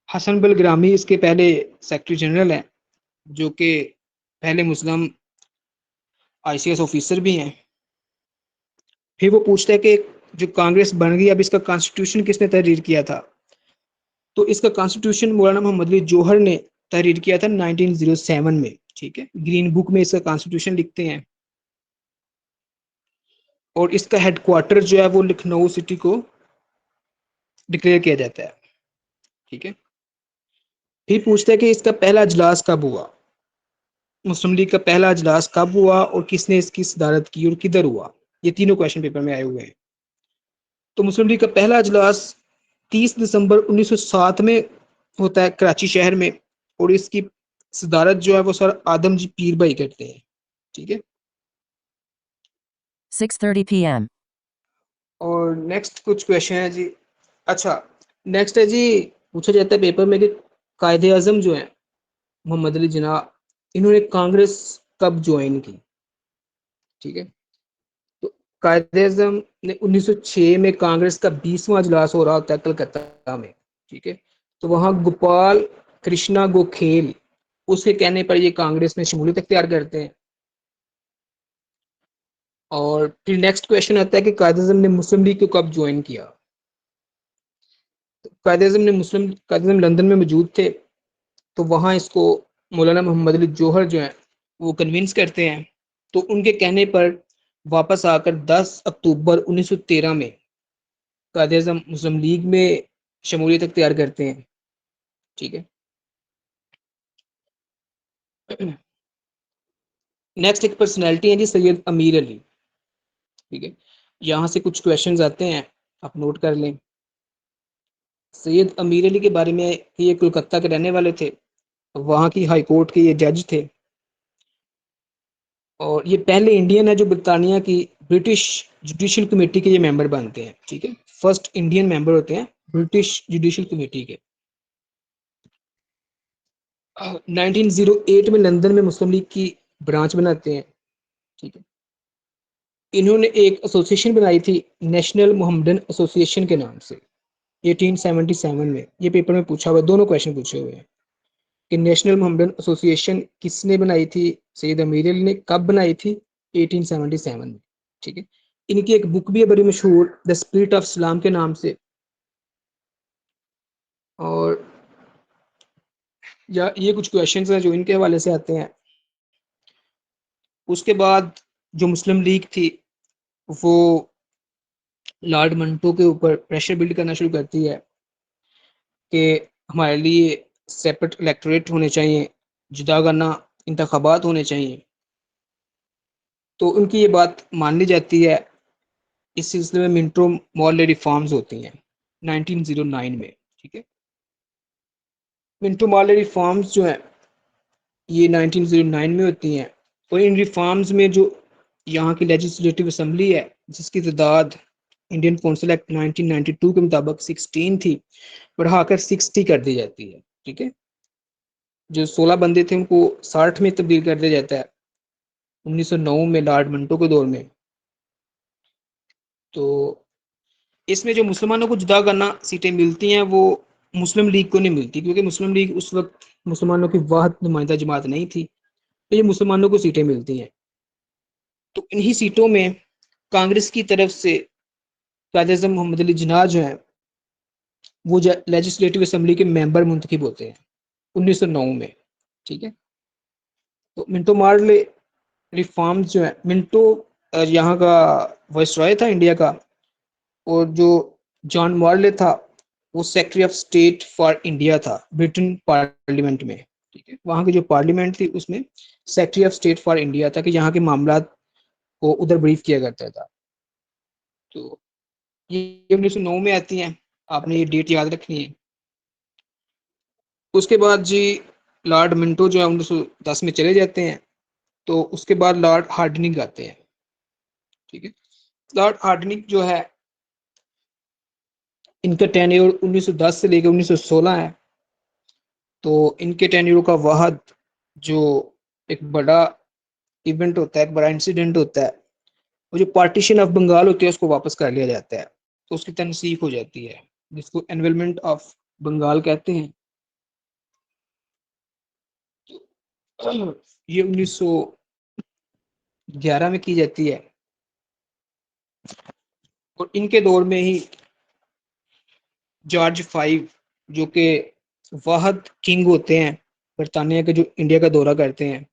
[SPEAKER 2] हसन बल ग्रामी इसके पहले सेक्रेटरी जनरल हैं, जो कि पहले मुस्लिम आईसीएस ऑफिसर भी हैं। फिर वो पूछता है कि जो कांग्रेस बन गई, अब इसका कॉन्स्टिट्यूशन किसने तहरीर किया था, तो इसका कॉन्स्टिट्यूशन मौलाना मोहम्मद अली जौहर ने तहरीर किया था 1907 में। ठीक है, ग्रीन बुक में इसका कॉन्स्टिट्यूशन लिखते हैं, और इसका हेडक्वार्टर जो है वो लखनऊ सिटी को डिक्लेयर किया जाता है। ठीक है, फिर पूछता है कि इसका पहला इजलास कब हुआ, मुस्लिम लीग का पहला इजलास कब हुआ और किसने इसकी सदारत की और किधर हुआ। ये तीनों क्वेश्चन पेपर में आए हुए हैं। तो मुस्लिम लीग का पहला इजलास 30 दिसंबर 1907 में होता है कराची शहर में, और इसकी सदारत जो है वो सर आदम जी पीर भाई करते हैं। ठीक है,
[SPEAKER 3] 6:30 p.m.
[SPEAKER 2] और नेक्स्ट कुछ क्वेश्चन है जी। अच्छा, नेक्स्ट है जी, पूछा जाता है पेपर में कि कायदे आजम जो है मोहम्मद अली जिन्ना, इन्होंने कांग्रेस कब ज्वाइन की। ठीक है, तो कायदे आजम ने 1906 में कांग्रेस का 20वां इजलास हो रहा होता है कलकत्ता में। ठीक है, तो वहां गोपाल कृष्णा गोखेल उसके कहने पर ये कांग्रेस में शमूलियत अख्तियार करते हैं। और फिर नेक्स्ट क्वेश्चन आता है कि कायदे आजम ने मुस्लिम लीग को कब ज्वाइन किया। तो कायदे आजम लंदन में मौजूद थे, तो वहाँ इसको मौलाना मोहम्मद अली जौहर जो हैं वो कन्विंस करते हैं। तो उनके कहने पर वापस आकर 10 अक्टूबर 1913 में कायदे आजम मुस्लिम लीग में शमूलियत अख्तियार करते हैं। ठीक है, नेक्स्ट एक पर्सनैलिटी है जी सैयद अमीर अली। ठीक है, यहाँ से कुछ क्वेश्चंस आते हैं, आप नोट कर लें। सैयद अमीर अली के बारे में कि ये कोलकाता के रहने वाले थे, वहाँ की हाई कोर्ट के ये जज थे, और ये पहले इंडियन है जो ब्रिटानिया की ब्रिटिश जुडिशल कमेटी के ये मेंबर बनते हैं। ठीक है, फर्स्ट इंडियन मेंबर होते हैं ब्रिटिश जुडिशल कमेटी के। 1908 में लंदन में मुस्लिम लीग की ब्रांच बनाते हैं। ठीक है, इन्होंने एक एसोसिएशन बनाई थी नेशनल मोहम्मदन एसोसिएशन के नाम से 1877 में। ये पेपर में पूछा हुआ है, दोनों क्वेश्चन पूछे हुए हैं कि नेशनल मोहम्मदन एसोसिएशन किसने बनाई थी, सैयद अमीर अली ने, कब बनाई थी, 1877 में। ठीक है, इनकी एक बुक भी है बड़ी मशहूर, द स्पिरिट ऑफ इस्लाम के नाम से। और या ये कुछ क्वेश्चंस हैं जो इनके हवाले से आते हैं। उसके बाद जो मुस्लिम लीग थी वो लॉर्ड मंटो के ऊपर प्रेशर बिल्ड करना शुरू करती है कि हमारे लिए सेपरेट इलेक्टोरेट होने चाहिए, जुदा करना इंतखाबात होने चाहिए। तो उनकी ये बात मान ली जाती है। इस सिलसिले में मिंटो मॉल रिफॉर्म्स होती हैं 1909 में। ठीक है। मिंटो मार्ले रिफॉर्म्स जो हैं ये 1909 में होती हैं, और इन रिफॉर्म्स में जो यहाँ की लेजिस्लेटिव असेंबली है जिसकी तादाद इंडियन काउंसिल एक्ट 1992 के मुताबिक 16 थी, बढ़ाकर 60 कर दी जाती है। ठीक है, जो 16 बंदे थे उनको 60 में तब्दील कर दिया जाता है 1909 में लॉर्ड मिंटो के दौर में। तो इसमें जो मुसलमानों को जुदा करना सीटें मिलती हैं वो मुस्लिम लीग को नहीं मिलती, क्योंकि मुस्लिम लीग उस वक्त मुसलमानों की वाहिद नुमाइंदा जमात नहीं थी, तो ये मुसलमानों को सीटें मिलती हैं। तो इन्हीं सीटों में कांग्रेस की तरफ से कायद अज़म मोहम्मद अली जिन्ना जो हैं वो लेजिस्लेटिव असेंबली के मेंबर मुंतखब होते हैं 1909 में। ठीक है, तो मिंटो मार्ले रिफॉर्म्स जो है, मिंटो यहाँ का वाइसरॉय था इंडिया का, और जो जॉन मार्ले था वो secretary of state for India था ब्रिटेन पार्लियामेंट में। ठीक है, वहाँ की जो पार्लियामेंट थी उसमें secretary of state for India था कि यहाँ के मामला को उधर ब्रीफ किया करता था। तो ये 1909 में आती हैं, आपने ये डेट याद रखनी है। उसके बाद जी लॉर्ड मिंटो जो है 1910 में चले जाते हैं, तो उसके बाद लॉर्ड हार्डिनिंग आते हैं। ठीक है, लॉर्ड हार्डिनिंग जो है इनका टेन्योर 1910 से लेकर 1916 है। तो इनके टेन्योर का वाहद जो एक बड़ा इवेंट होता है, एक बड़ा इंसिडेंट होता है, वो जो पार्टीशन ऑफ बंगाल होती है उसको वापस कर लिया जाता है, तो उसकी तनसीफ हो जाती है जिसको एनवेलमेंट ऑफ बंगाल कहते हैं। ये 1911 में की जाती है, और इनके दौर में ही जॉर्ज फाइव जो कि वाहद किंग होते हैं बरतानिया के, जो इंडिया का दौरा करते हैं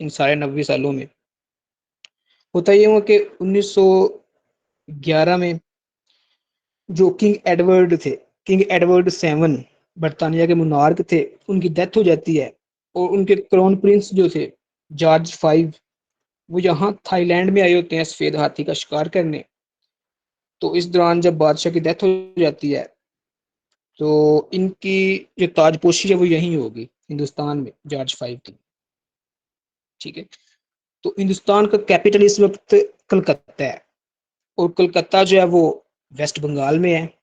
[SPEAKER 2] इन साढ़े 90 सालों में। होता ये हुआ कि 1911 में जो किंग एडवर्ड थे, किंग एडवर्ड सेवन बरतानिया के मुनार्क थे, उनकी डेथ हो जाती है, और उनके क्राउन प्रिंस जो थे जॉर्ज फाइव वो यहाँ थाईलैंड में आए होते हैं सफेद हाथी का शिकार करने। तो इस दौरान जब बादशाह की डेथ हो जाती है तो इनकी जो ताजपोशी है वो यहीं होगी हिंदुस्तान में जॉर्ज फाइव की। ठीक है, तो हिंदुस्तान का कैपिटल इस वक्त कलकत्ता है, और कलकत्ता जो है वो वेस्ट बंगाल में है।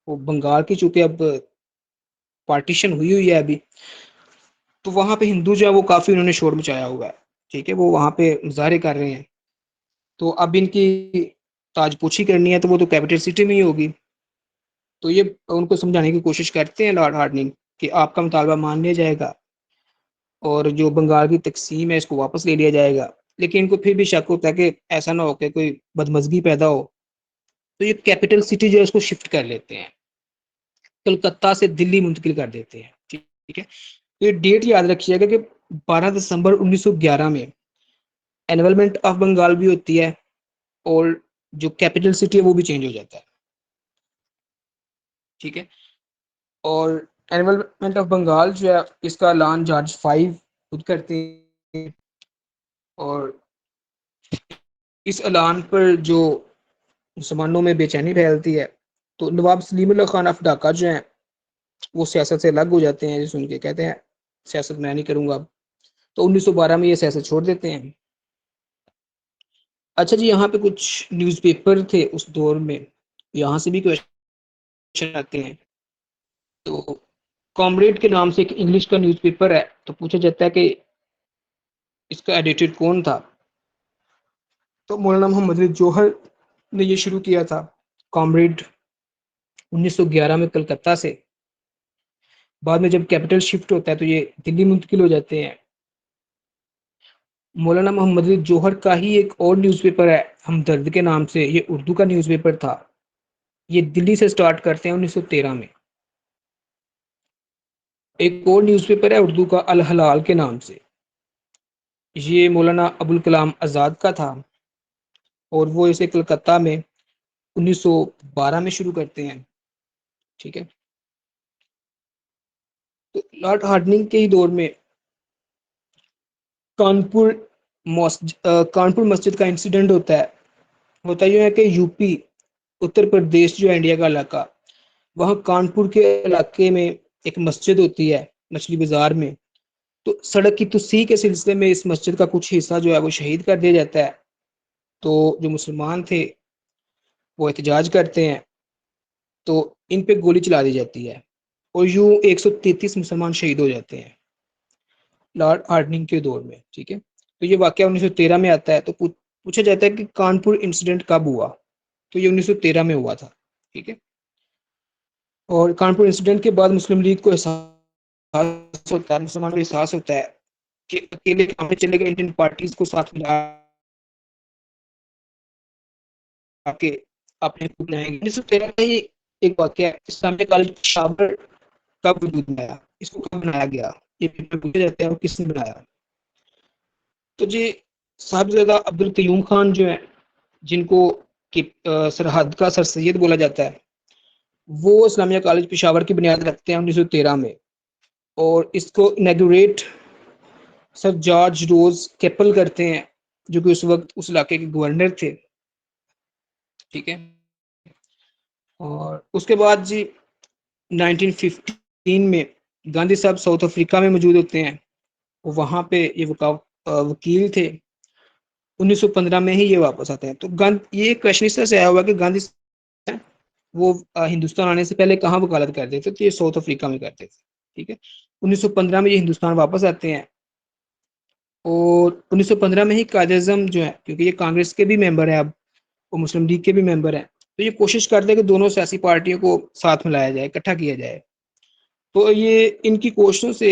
[SPEAKER 2] वो बंगाल की चूंकि अब पार्टीशन हुई हुई है अभी, तो वहां पे हिंदू जो है वो काफी उन्होंने शोर मचाया हुआ है। ठीक है, वो वहां पे मुजाहरे कर रहे हैं। तो अब इनकी ताजपोशी करनी है तो वो तो कैपिटल सिटी में ही होगी। तो ये उनको समझाने की कोशिश करते हैं लॉर्ड हार्डिंग कि आपका मुतालबा मान लिया जाएगा और जो बंगाल की तकसीम है इसको वापस ले लिया जाएगा। लेकिन इनको फिर भी शक होता है कि ऐसा ना हो कि कोई बदमजगी पैदा हो, तो ये कैपिटल सिटी जो है उसको शिफ्ट कर लेते हैं, कलकत्ता से दिल्ली मुंतकिल कर देते हैं। ठीक है, तो ये डेट याद रखिएगा कि 12 दिसंबर 1911 में एनवलमेंट ऑफ बंगाल भी होती है, और जो कैपिटल सिटी है वो भी चेंज हो जाता है। ठीक है, और एनवलमेंट ऑफ बंगाल जो है इसका ऐलान जॉर्ज फाइव खुद करते हैं, और इस ऐलान पर जो मुसलमानों में बेचैनी फैलती है, तो नवाब सलीम उल्लाह खान ऑफ ढाका जो है वो सियासत से अलग हो जाते हैं, सुन के कहते हैं सियासत मैं नहीं करूंगा अब। तो 1912 में ये सियासत छोड़ देते हैं। अच्छा जी, यहाँ पे कुछ न्यूज़पेपर थे उस दौर में, यहाँ से भी क्वेश्चन आते हैं। तो कॉमरेड के नाम से एक इंग्लिश का न्यूज़पेपर है, तो पूछा जाता है कि इसका एडिटर कौन था। तो मौलाना मोहम्मद अली जौहर ने ये शुरू किया था कॉमरेड 1911 में कलकत्ता से। बाद में जब कैपिटल शिफ्ट होता है तो ये दिल्ली मुंतकिल हो जाते हैं। मौलाना मोहम्मद अली जौहर का ही एक और न्यूज़पेपर है हमदर्द के नाम से, ये उर्दू का न्यूज़पेपर था। ये दिल्ली से स्टार्ट करते हैं 1913 में। एक और न्यूज़पेपर है उर्दू का अल हलाल के नाम से, ये मौलाना अबुल कलाम आज़ाद का था, और वो इसे कलकत्ता में 1912 में शुरू करते हैं। ठीक है, तो लॉर्ड हार्डनिंग के ही दौर में कानपुर कानपुर मस्जिद का इंसिडेंट होता है। होता यह है कि यूपी उत्तर प्रदेश जो है इंडिया का इलाका, वहाँ कानपुर के इलाके में एक मस्जिद होती है मछली बाजार में, तो सड़क की तोसी के सिलसिले में इस मस्जिद का कुछ हिस्सा जो है वो शहीद कर दिया जाता है। तो जो मुसलमान थे वो एहतजाज करते हैं, तो इन पे गोली चला दी जाती है और यूं 133 मुसलमान शहीद हो जाते हैं लॉर्ड हार्डनिंग के दौर में। ठीक है, तो ये वाकया 1913 में आता है। तो पूछा जाता है कि कानपुर इंसिडेंट कब हुआ, तो ये 1913 में हुआ था। ठीक है, और कानपुर इंसिडेंट के बाद मुस्लिम लीग को एहसास होता है, मुसलमानों को एहसास होता है कि अकेले काम नहीं चलेगा, इंडियन पार्टीज को साथ मिला के अपने को बनाएंगे। 1913 का ही एक वाकया है, इस्लामिया कॉलेज पेशावर कब वजूद में आया, इसको कब बनाया गया, ये पेपर पूछे जाते हैं और किसने बनाया। तो जी साहिबजादा अब्दुल कयूम खान जो है, जिनको कि सरहद का सर सैयद बोला जाता है, वो इस्लामिया कॉलेज पेशावर की बुनियाद रखते हैं 1913 में, और इसको इनॉग्रेट सर जॉर्ज रोज केपल करते हैं, जो कि उस वक्त उस इलाके के गवर्नर थे। ठीक है, और उसके बाद जी 1915 में गांधी साहब साउथ अफ्रीका में मौजूद होते हैं, वहां पे ये वकील थे। 1915 में ही ये वापस आते हैं। तो ये क्वेश्चन इस तरह से आया हुआ कि गांधी वो हिंदुस्तान आने से पहले कहाँ वकालत करते थे, तो ये साउथ अफ्रीका में करते थे। ठीक है, 1915 में ये हिंदुस्तान वापस आते हैं, और 1915 में ही कायद-ए-आज़म जो है, क्योंकि ये कांग्रेस के भी मेंबर है अब, वो मुस्लिम लीग के भी मेंबर हैं, तो ये कोशिश करते हैं कि दोनों सियासी पार्टियों को साथ मिलाया जाए, इकट्ठा किया जाए। तो ये इनकी कोशिशों से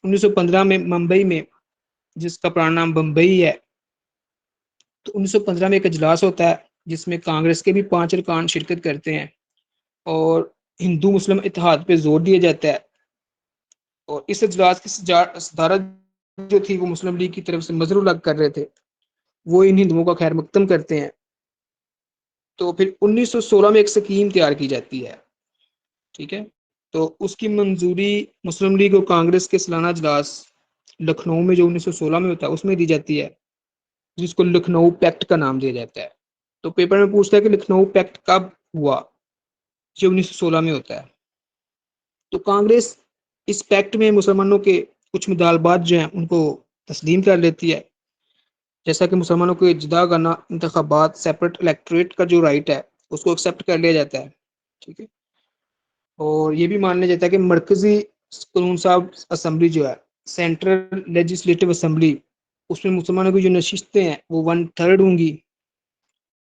[SPEAKER 2] 1915 में मुंबई में, जिसका पुराना नाम बम्बई है, तो 1915 में एक इजलास होता है जिसमें कांग्रेस के भी 5 अरकान शिरकत करते हैं और हिंदू मुस्लिम इतिहाद पे जोर दिया जाता है। और इस इजलास की सदारत जो थी वो मुस्लिम लीग की तरफ से मजरू लग कर रहे थे, वो इन हिंदुओं का खैर मकदम करते हैं। तो फिर 1916 में एक स्कीम तैयार की जाती है। ठीक है, तो उसकी मंजूरी मुस्लिम लीग और कांग्रेस के सालाना इजलास लखनऊ में जो 1916 में होता है उसमें दी जाती है, जिसको लखनऊ पैक्ट का नाम दिया जाता है। तो पेपर में पूछता है कि लखनऊ पैक्ट कब हुआ, जो 1916 में होता है। तो कांग्रेस इस पैक्ट में मुसलमानों के कुछ मुतालबात जो हैं उनको तस्लीम कर लेती है, जैसा कि मुसलमानों को जुदा करना, इंतखाबात, सेपरेट इलेक्टोरेट का जो राइट है उसको एक्सेप्ट कर लिया जाता है। ठीक है, और ये भी मान लिया जाता है कि मरकजी कानून साहब असम्बली जो है, सेंट्रल लेजिस्लेटिव असम्बली, उसमें मुसलमानों की जो नशिस्तें हैं वो 1/3 होंगी,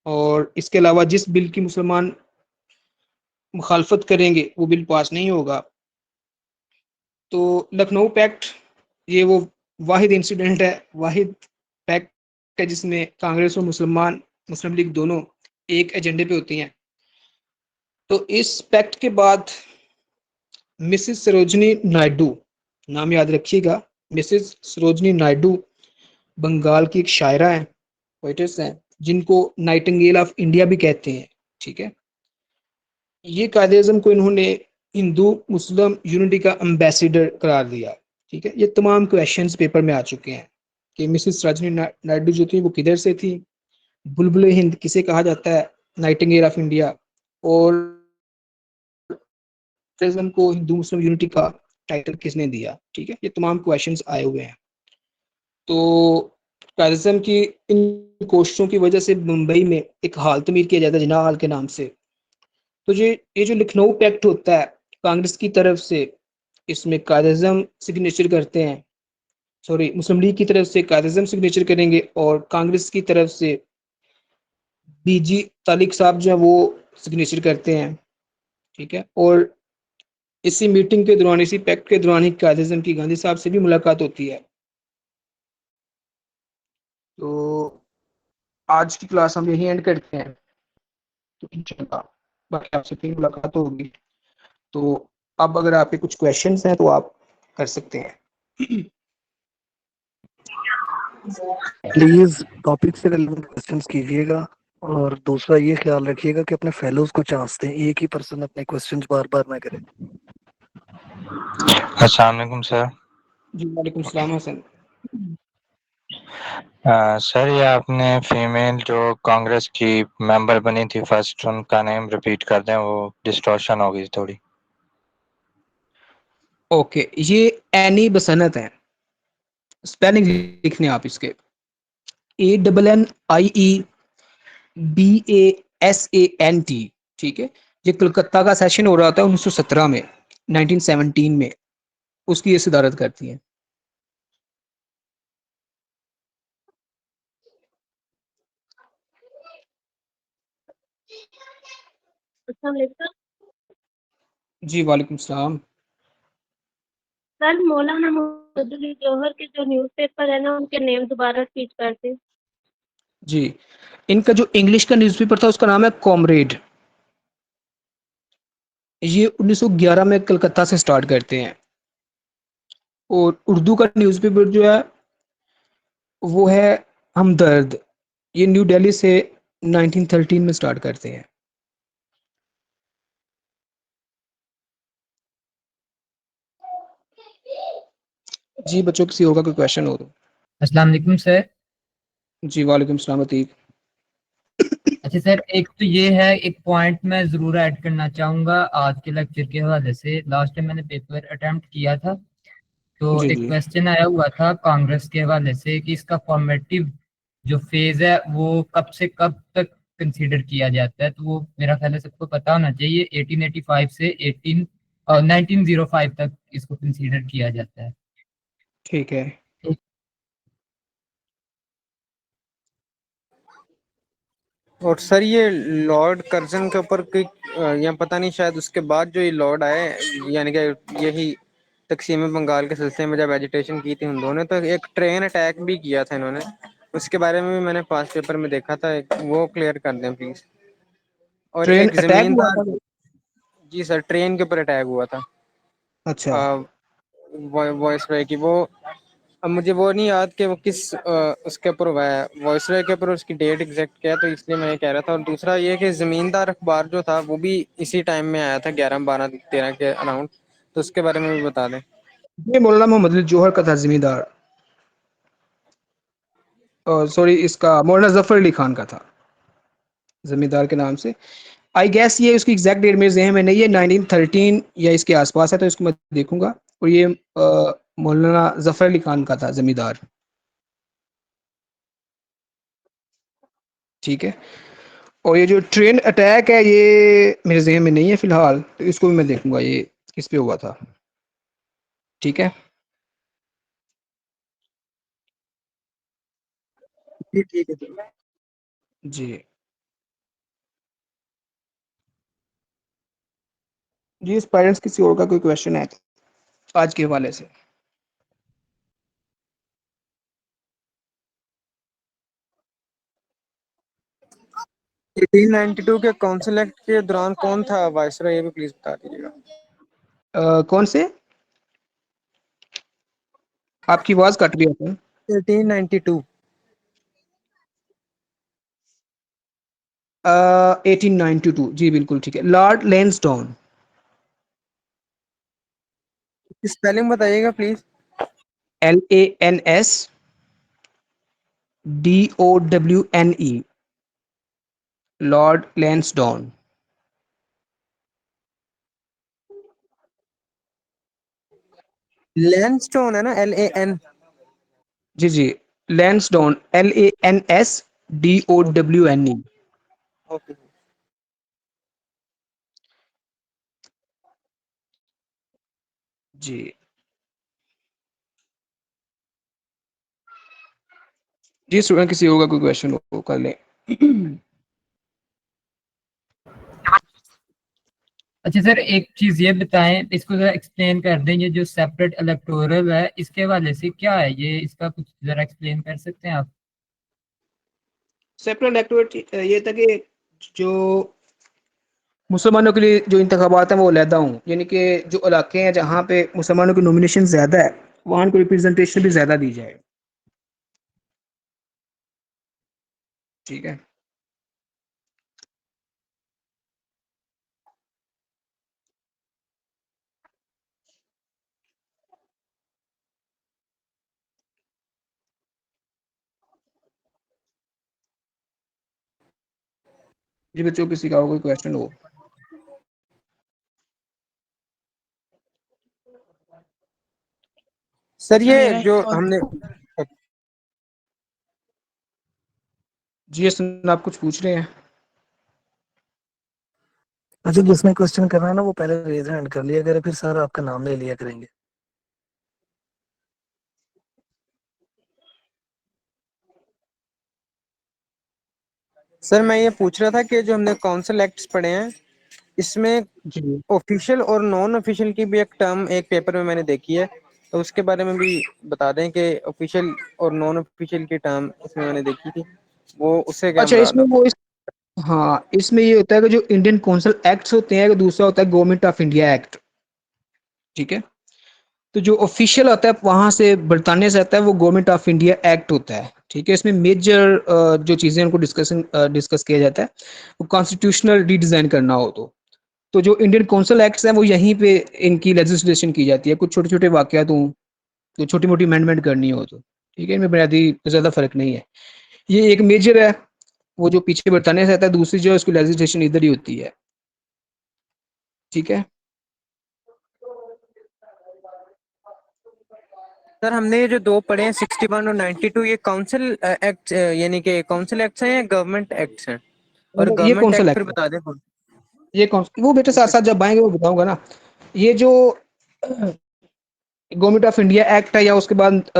[SPEAKER 2] और इसके अलावा जिस बिल की मुसलमान मुखालफत करेंगे वो बिल पास नहीं होगा। तो लखनऊ पैक्ट ये वो वाहिद इंसिडेंट है, वाहिद पैक्ट है जिसमें कांग्रेस और मुस्लिम लीग दोनों एक एजेंडे पे होती हैं। तो इस पैक्ट के बाद मिसिस सरोजनी नायडू, नाम याद रखिएगा, मिसिस सरोजनी नायडू बंगाल की एक शायरा हैं, पोएटेस हैं, जिनको नाइटिंगेल ऑफ इंडिया भी कहते हैं। ठीक है, ये कायदे-ए-आज़म को इन्होंने हिंदू मुस्लिम यूनिटी का एम्बेसडर करार दिया। ठीक है, ये तमाम क्वेश्चंस पेपर में आ चुके हैं कि मिसिस सरोजनी नायडू जो थी वो किधर से थी, बुलबुल हिंद किसे कहा जाता है, नाइटिंगेल ऑफ इंडिया, और कायदे-ए-आज़म को हिंदू मुस्लिम यूनिटी का टाइटल किसने दिया। ठीक है, ये तमाम क्वेश्चंस आए हुए हैं। तो कायदे-ए-आज़म की इन कोशिशों की वजह से मुंबई में एक हाल तमीर किया जाता है जिन्ना हाल के नाम से। तो ये जो लखनऊ पैक्ट होता है कांग्रेस की तरफ से, इसमें कायद-ए-आज़म सिग्नेचर करते हैं, सॉरी मुस्लिम लीग की तरफ से कायद-ए-आज़म सिग्नेचर करेंगे और कांग्रेस की तरफ से बीजी तालिक साहब जो है वो सिग्नेचर करते हैं। ठीक है, और इसी मीटिंग के दौरान, इसी पैक्ट के दौरान ही कायद-ए-आज़म की गांधी साहब से भी मुलाकात होती है। तो आज की क्लास हम यही एंड करते हैं, तो इंशाल्लाह बाकी आपसे फिर मुलाकात होगी। तो अब अगर आपके कुछ क्वेश्चंस हैं तो आप कर सकते हैं।
[SPEAKER 3] प्लीज टॉपिक से रिलेवेंट क्वेश्चंस कीजिएगा, और दूसरा ये ख्याल रखिएगा कि अपने फेलोज को चांस दें, एक ही पर्सन अपने क्वेश्चंस बार बार ना करे।
[SPEAKER 4] अस्सलाम वालेकुम सर।
[SPEAKER 2] जी वालेकुम सलाम हसन।
[SPEAKER 4] सर ये आपने फीमेल जो कांग्रेस की मेंबर बनी थी फर्स्ट, उनका नेम रिपीट कर दें, वो डिस्टॉर्शन हो गई थोड़ी।
[SPEAKER 2] ओके, ये एनी बसन्त है। स्पेलिंग लिखने आप इसके, ANNIEBASANT। ठीक है, ये कलकत्ता का सेशन हो रहा था 1917 में, 1917 में, उसकी ये सदारत करती हैं।
[SPEAKER 5] अस्सलाम वालेकुम।
[SPEAKER 2] जी वालेकुम सलाम।
[SPEAKER 5] सर मौलाना मोहम्मद अली जौहर के जो न्यूज़पेपर है ना, उनके नेम दोबारा रिपीट कर दें।
[SPEAKER 2] जी, इनका जो इंग्लिश का न्यूज़पेपर था उसका नाम है कॉमरेड। ये 1911 में कलकत्ता से स्टार्ट करते हैं। और उर्दू का न्यूज़पेपर जो है वो है हमदर्द। ये न्यू दिल्ली से 1913 में स्टार्ट करते हैं। जी बच्चों, किसी और का कोई क्वेश्चन हो तो।
[SPEAKER 6] अस्सलाम वालेकुम सर।
[SPEAKER 2] जी वालेकुम सलाम अतीक।
[SPEAKER 6] अच्छा सर, एक तो ये है, एक पॉइंट मैं ज़रूर ऐड करना चाहूँगा आज के लेक्चर के हवाले से। लास्ट टाइम मैंने पेपर अटेम्प्ट किया था, तो
[SPEAKER 2] जी
[SPEAKER 6] एक
[SPEAKER 2] जी
[SPEAKER 6] क्वेश्चन आया हुआ था कांग्रेस के हवाले से कि इसका फॉर्मेटिव जो फेज है वो कब से कब तक कंसीडर किया जाता है। तो वो मेरा ख्याल है सबको पता होना चाहिए, 1885 से 1905 तक इसको कंसीडर किया जाता है।
[SPEAKER 2] ठीक है।
[SPEAKER 7] और सर ये लॉर्ड कर्जन के ऊपर कोई या पता नहीं, शायद उसके बाद जो ये लॉर्ड आए, यानी कि यही तकसीम बंगाल के सिलसिले में जब एजिटेशन की थी उन दोनों ने, तो एक ट्रेन अटैक भी किया था इन्होंने। उसके बारे में भी मैंने पास पेपर में देखा था, वो क्लियर कर दें प्लीज। और
[SPEAKER 2] ट्रेन
[SPEAKER 7] एक
[SPEAKER 2] अटैक हुआ
[SPEAKER 7] जमींदार।
[SPEAKER 2] था।
[SPEAKER 7] जी सर, ट्रेन के ऊपर अटैक हुआ था।
[SPEAKER 2] अच्छा।
[SPEAKER 7] वॉइस रॉय की वो, अब मुझे वो नहीं याद कि वो किस उसके ऊपर हुआ है, वॉइस रॉय के ऊपर उसकी डेट एग्जैक्ट क्या है, तो इसलिए मैं ये कह रहा था। और दूसरा ये कि जमींदार अखबार जो था वो भी इसी टाइम में आया था, 11 12 13 के अराउंड, तो उसके बारे में भी बता दें।
[SPEAKER 2] ये मौलाना मोहम्मद अली जौहर का था जमींदार। सॉरी, इसका मौलाना जफर अली खान का था जमींदार के नाम से। आई गेस ये उसकी एग्जैक्ट डेट मेरे जहन में नहीं है, 1913 या इसके आसपास है, तो इसको मैं देखूंगा। और ये मौलाना जफर अली खान का था जमींदार। ठीक है। और ये जो ट्रेन अटैक है ये मेरे जहन में नहीं है फिलहाल, तो इसको भी मैं देखूंगा ये किस पे हुआ था। ठीक है।
[SPEAKER 7] जी ठीक है सर।
[SPEAKER 2] जी जी, इस पेरेंट्स किसी और का कोई क्वेश्चन है आज के हवाले से।
[SPEAKER 7] 1892 के काउंसिल एक्ट के दौरान कौन था वायसरॉय, ये भी प्लीज बता दीजिएगा।
[SPEAKER 2] कौन से? आपकी आवाज कट रही है।
[SPEAKER 7] 1892।
[SPEAKER 2] 1892, जी बिल्कुल ठीक है, लॉर्ड लेंसडाउन।
[SPEAKER 7] स्पेलिंग बताइएगा please.
[SPEAKER 2] LANSDOWNE, Lord Lansdowne.
[SPEAKER 7] Lansdowne है ना, LAN।
[SPEAKER 2] जी जी, लेंसडाउन, LANSDOWNE।
[SPEAKER 7] ओके।
[SPEAKER 2] जी जी, स्टूडेंट किसी होगा कोई क्वेश्चन हो कर लें।
[SPEAKER 6] अच्छा सर, एक चीज ये बताएं, इसको जरा एक्सप्लेन कर दें, ये जो सेपरेट इलेक्टोरल है इसके हवाले से क्या है ये, इसका कुछ जरा एक्सप्लेन कर सकते हैं आप?
[SPEAKER 2] सेपरेट एक्टिविटी ये था कि जो मुसलमानों के लिए जो इंतखाबात हैं वो अलहदा हों, यानी कि जो इलाके हैं जहाँ पे मुसलमानों की नॉमिनेशन ज़्यादा है वहाँ को रिप्रेजेंटेशन भी ज़्यादा दी जाए। ठीक है। जी बच्चों, किसी का और कोई क्वेश्चन हो?
[SPEAKER 7] सर ये
[SPEAKER 8] मेरा
[SPEAKER 7] जो
[SPEAKER 8] एक और
[SPEAKER 7] हमने
[SPEAKER 2] जी हसन, आप कुछ पूछ रहे हैं?
[SPEAKER 3] अच्छा, जिसमें क्वेश्चन करना है ना वो पहले रेज हैंड कर लिया करे, फिर सर आपका नाम ले लिया करेंगे।
[SPEAKER 7] सर मैं ये पूछ रहा था कि जो हमने काउंसिल एक्ट्स पढ़े हैं इसमें
[SPEAKER 2] जी
[SPEAKER 7] ऑफिशियल और नॉन ऑफिशियल की भी एक टर्म एक पेपर में मैंने देखी है, तो उसके बारे में भी बता दें कि ऑफिशियल और नॉन ऑफिशियल की टर्म इसमें मैंने देखी थी, वो उससे क्या
[SPEAKER 2] अच्छा,
[SPEAKER 7] मुराद
[SPEAKER 2] इसमें
[SPEAKER 7] होता
[SPEAKER 2] वो हाँ, इसमें ये होता है कि जो इंडियन कौंसल एक्ट्स होते हैं, दूसरा होता है गवर्नमेंट ऑफ इंडिया एक्ट। ठीक है, तो जो ऑफिशियल होता है वहां से बरतानिया से आता है, वो गवर्नमेंट ऑफ इंडिया एक्ट होता है। ठीक है, इसमें मेजर जो चीजें उनको डिस्कस किया जाता है, वो कॉन्स्टिट्यूशनल रीडिजाइन करना हो तो जो इंडियन कौंसल एक्ट्स हैं वो यहीं पे इनकी लेजिस्लेशन की जाती है। कुछ छोटे छोटे वाकयात हों, तो छोटी मोटी अमेंडमेंट करनी हो तो ठीक है, इनमें बुनियादी ज्यादा फर्क नहीं है। ये एक मेजर है, वो जो पीछे बरतानिया से आता है, दूसरी जो है उसकी लेजिस्लेशन इधर ही होती है। ठीक है,
[SPEAKER 7] सर हमने ये जो दो पढ़े हैं 61 और 92, ये काउंसिल एक्ट यानी कि काउंसिल एक्ट्स हैं या गवर्नमेंट एक्ट्स हैं? और
[SPEAKER 2] ये
[SPEAKER 7] गवर्नमेंट
[SPEAKER 2] कौंसल
[SPEAKER 7] एक्ट फिर
[SPEAKER 2] एक्ट है।
[SPEAKER 7] बता दें कौन?
[SPEAKER 2] ये कौन वो बेटे साथ साथ जब आएंगे वो बताऊंगा ना। ये जो गवर्नमेंट ऑफ इंडिया एक्ट है, या उसके बाद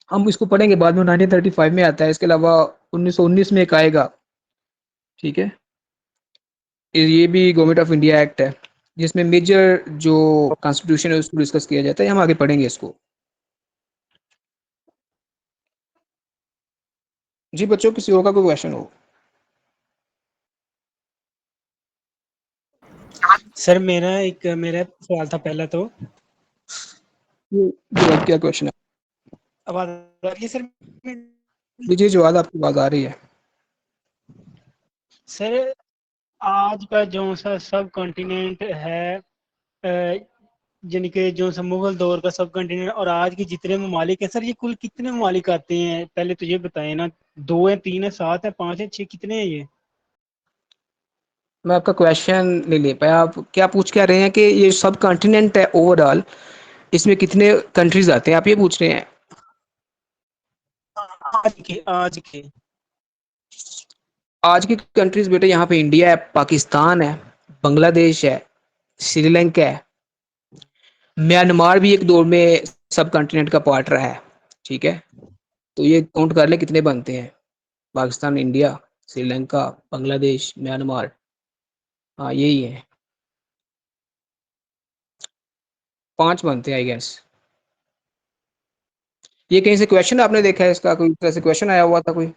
[SPEAKER 2] हम इसको पढ़ेंगे बाद में, 1935 में आता है। इसके अलावा 1919 में एक आएगा। ठीक है, ये भी गवर्नमेंट ऑफ इंडिया एक्ट है, जिसमें मेजर जो कॉन्स्टिट्यूशन है उसको डिस्कस किया जाता है। हम आगे पढ़ेंगे इसको। जी बच्चों, किसी और का कोई क्वेश्चन हो?
[SPEAKER 8] सर मेरा सवाल था पहला, तो
[SPEAKER 2] जी बात, क्या क्वेश्चन है?
[SPEAKER 8] आवाज आ रही है सर?
[SPEAKER 2] जी जवाब, आपकी बात आ रही है।
[SPEAKER 8] सर आज का जो सा सब कॉन्टिनेंट है, यानी कि जो सा मुगल दौर का सब कॉन्टिनेंट, और आज के जितने ममालिक हैं सर, ये कुल कितने ममालिक आते हैं? पहले तो ये बताएं ना, 2 है, 3 है, 7 है, 5 है, 6, कितने हैं ये?
[SPEAKER 2] मैं आपका क्वेश्चन नहीं ले पाया। आप क्या पूछ क्या रहे हैं कि ये सब कॉन्टिनेंट है ओवरऑल, इसमें कितने कंट्रीज आते हैं, आप ये पूछ रहे हैं?
[SPEAKER 8] आज के
[SPEAKER 2] आज की कंट्रीज बेटे, यहाँ पे इंडिया है, पाकिस्तान है, बांग्लादेश है, श्रीलंका है, म्यांमार भी एक दौर में सब कॉन्टिनेंट का पार्ट रहा है। ठीक है, तो ये काउंट कर ले कितने बनते हैं। Pakistan, India, Sri Lanka, Bangladesh, Myanmar. हाँ यही है, 5 बनते हैं आई गेस। ये कहीं से क्वेश्चन आपने देखा है इसका? कोई तरह से क्वेश्चन आया हुआ था कोई?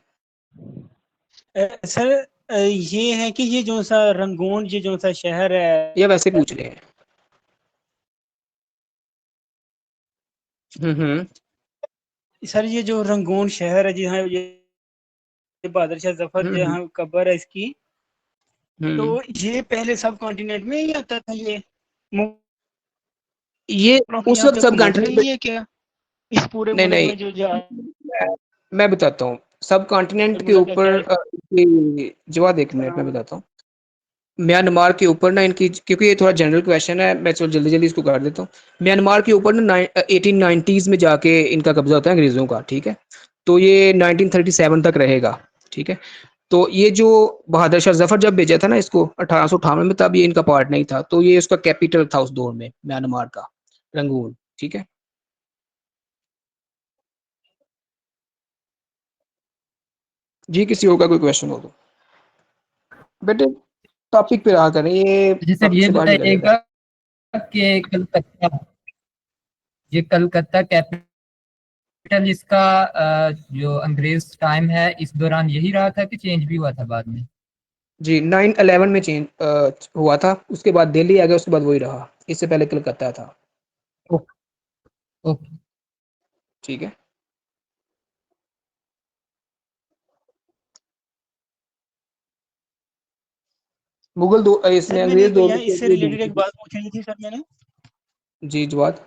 [SPEAKER 8] सर ये है कि ये जो सा रंगून, ये जो सा शहर
[SPEAKER 2] या
[SPEAKER 8] है,
[SPEAKER 2] वैसे पूछ रहे हैं? हम्म।
[SPEAKER 8] सर ये जो रंगून शहर है जहाँ ये बहादुर शाह जफर
[SPEAKER 2] हम्म।
[SPEAKER 8] जहाँ कब्र है इसकी, तो
[SPEAKER 2] हम्म।
[SPEAKER 8] ये पहले सब कॉन्टिनेंट में ही आता था ये?
[SPEAKER 2] ये
[SPEAKER 8] मुगलों की
[SPEAKER 2] उस
[SPEAKER 8] यहाँ पे
[SPEAKER 2] वक्त सब
[SPEAKER 8] हुकूमत
[SPEAKER 2] कॉन्टिनेंट
[SPEAKER 8] रही है क्या इस पूरे
[SPEAKER 2] नहीं
[SPEAKER 8] मुल्क
[SPEAKER 2] नहीं,
[SPEAKER 8] में जो जा?
[SPEAKER 2] मैं बताता हूँ सब कॉन्टिनेंट के
[SPEAKER 8] मुझे क्या
[SPEAKER 2] ऊपर। जवाब, एक मिनट मैं बताता हूँ। म्यांमार के ऊपर ना इनकी, क्योंकि ये थोड़ा जनरल क्वेश्चन है, मैं चलो जल्दी जल्दी इसको कर देता हूँ। म्यांमार के ऊपर ना 1890s में जाके इनका कब्जा होता है अंग्रेजों का। ठीक है, तो ये 1937 तक रहेगा। ठीक है, तो ये जो बहादुर शाह जफर जब भेजा था ना इसको 1858 में, तब ये इनका पार्ट नहीं था, तो ये उसका कैपिटल था उस दौर में, म्यांमार का, रंगून। ठीक है, जी किसी और का कोई क्वेश्चन हो तो बेटे टॉपिक पे रहा करें, ये
[SPEAKER 6] जी सर,
[SPEAKER 2] टॉपिक
[SPEAKER 6] ये
[SPEAKER 2] से बाहर निकल जाता है।
[SPEAKER 6] बताइएगा कि कलकत्ता कैपिटल इसका जो अंग्रेज टाइम है इस दौरान यही रहा था कि चेंज भी हुआ था बाद में?
[SPEAKER 2] जी 9/11 में चेंज हुआ था, उसके बाद दिल्ली आ गया, उसके बाद वही रहा। इससे पहले कलकत्ता था।
[SPEAKER 6] ओके।
[SPEAKER 2] ठीक है, मुगल दो
[SPEAKER 8] सर
[SPEAKER 2] इसमें
[SPEAKER 8] मैंने
[SPEAKER 2] अंग्रेज
[SPEAKER 8] तो
[SPEAKER 2] दौर
[SPEAKER 8] यहाँ इससे रिलेटेड
[SPEAKER 2] में।
[SPEAKER 8] एक बात पूछनी थी सर मैंने।
[SPEAKER 2] जी जवाब।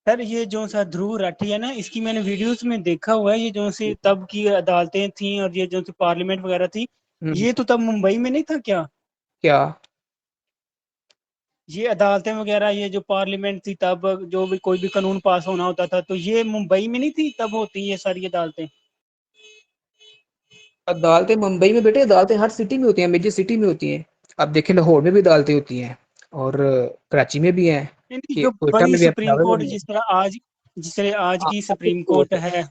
[SPEAKER 8] सर ये जो सा ध्रुव राठी है ना, इसकी मैंने वीडियोस में देखा हुआ है, ये जो से तब की अदालतें थी और ये जो से पार्लियामेंट वगैरह थी, ये तो तब मुंबई में नहीं था क्या?
[SPEAKER 2] क्या?
[SPEAKER 8] ये अदालतें वगैरह, ये जो पार्लियामेंट थी तब, जो भी कोई भी कानून पास होना होता था, तो ये मुंबई में नहीं थी तब होती ये सारी अदालतें?
[SPEAKER 2] अदालतें मुंबई में बेटे, अदालतें हर सिटी में होती हैं, मेजर सिटी में होती हैं। आप देखें लाहौर में भी अदालतें होती हैं और कराची में भी हैं,
[SPEAKER 8] नहीं नहीं,
[SPEAKER 2] कि
[SPEAKER 8] जो
[SPEAKER 2] कोयटा
[SPEAKER 8] बड़ी
[SPEAKER 2] में भी है,
[SPEAKER 8] सुप्रीम
[SPEAKER 2] पेशावर में
[SPEAKER 8] कोर्ट
[SPEAKER 2] भी है।
[SPEAKER 8] जिस तरह आज
[SPEAKER 2] हाँ,
[SPEAKER 8] की
[SPEAKER 2] एपिक्स
[SPEAKER 8] सुप्रीम
[SPEAKER 2] कोर्ट
[SPEAKER 8] कोर्ट है।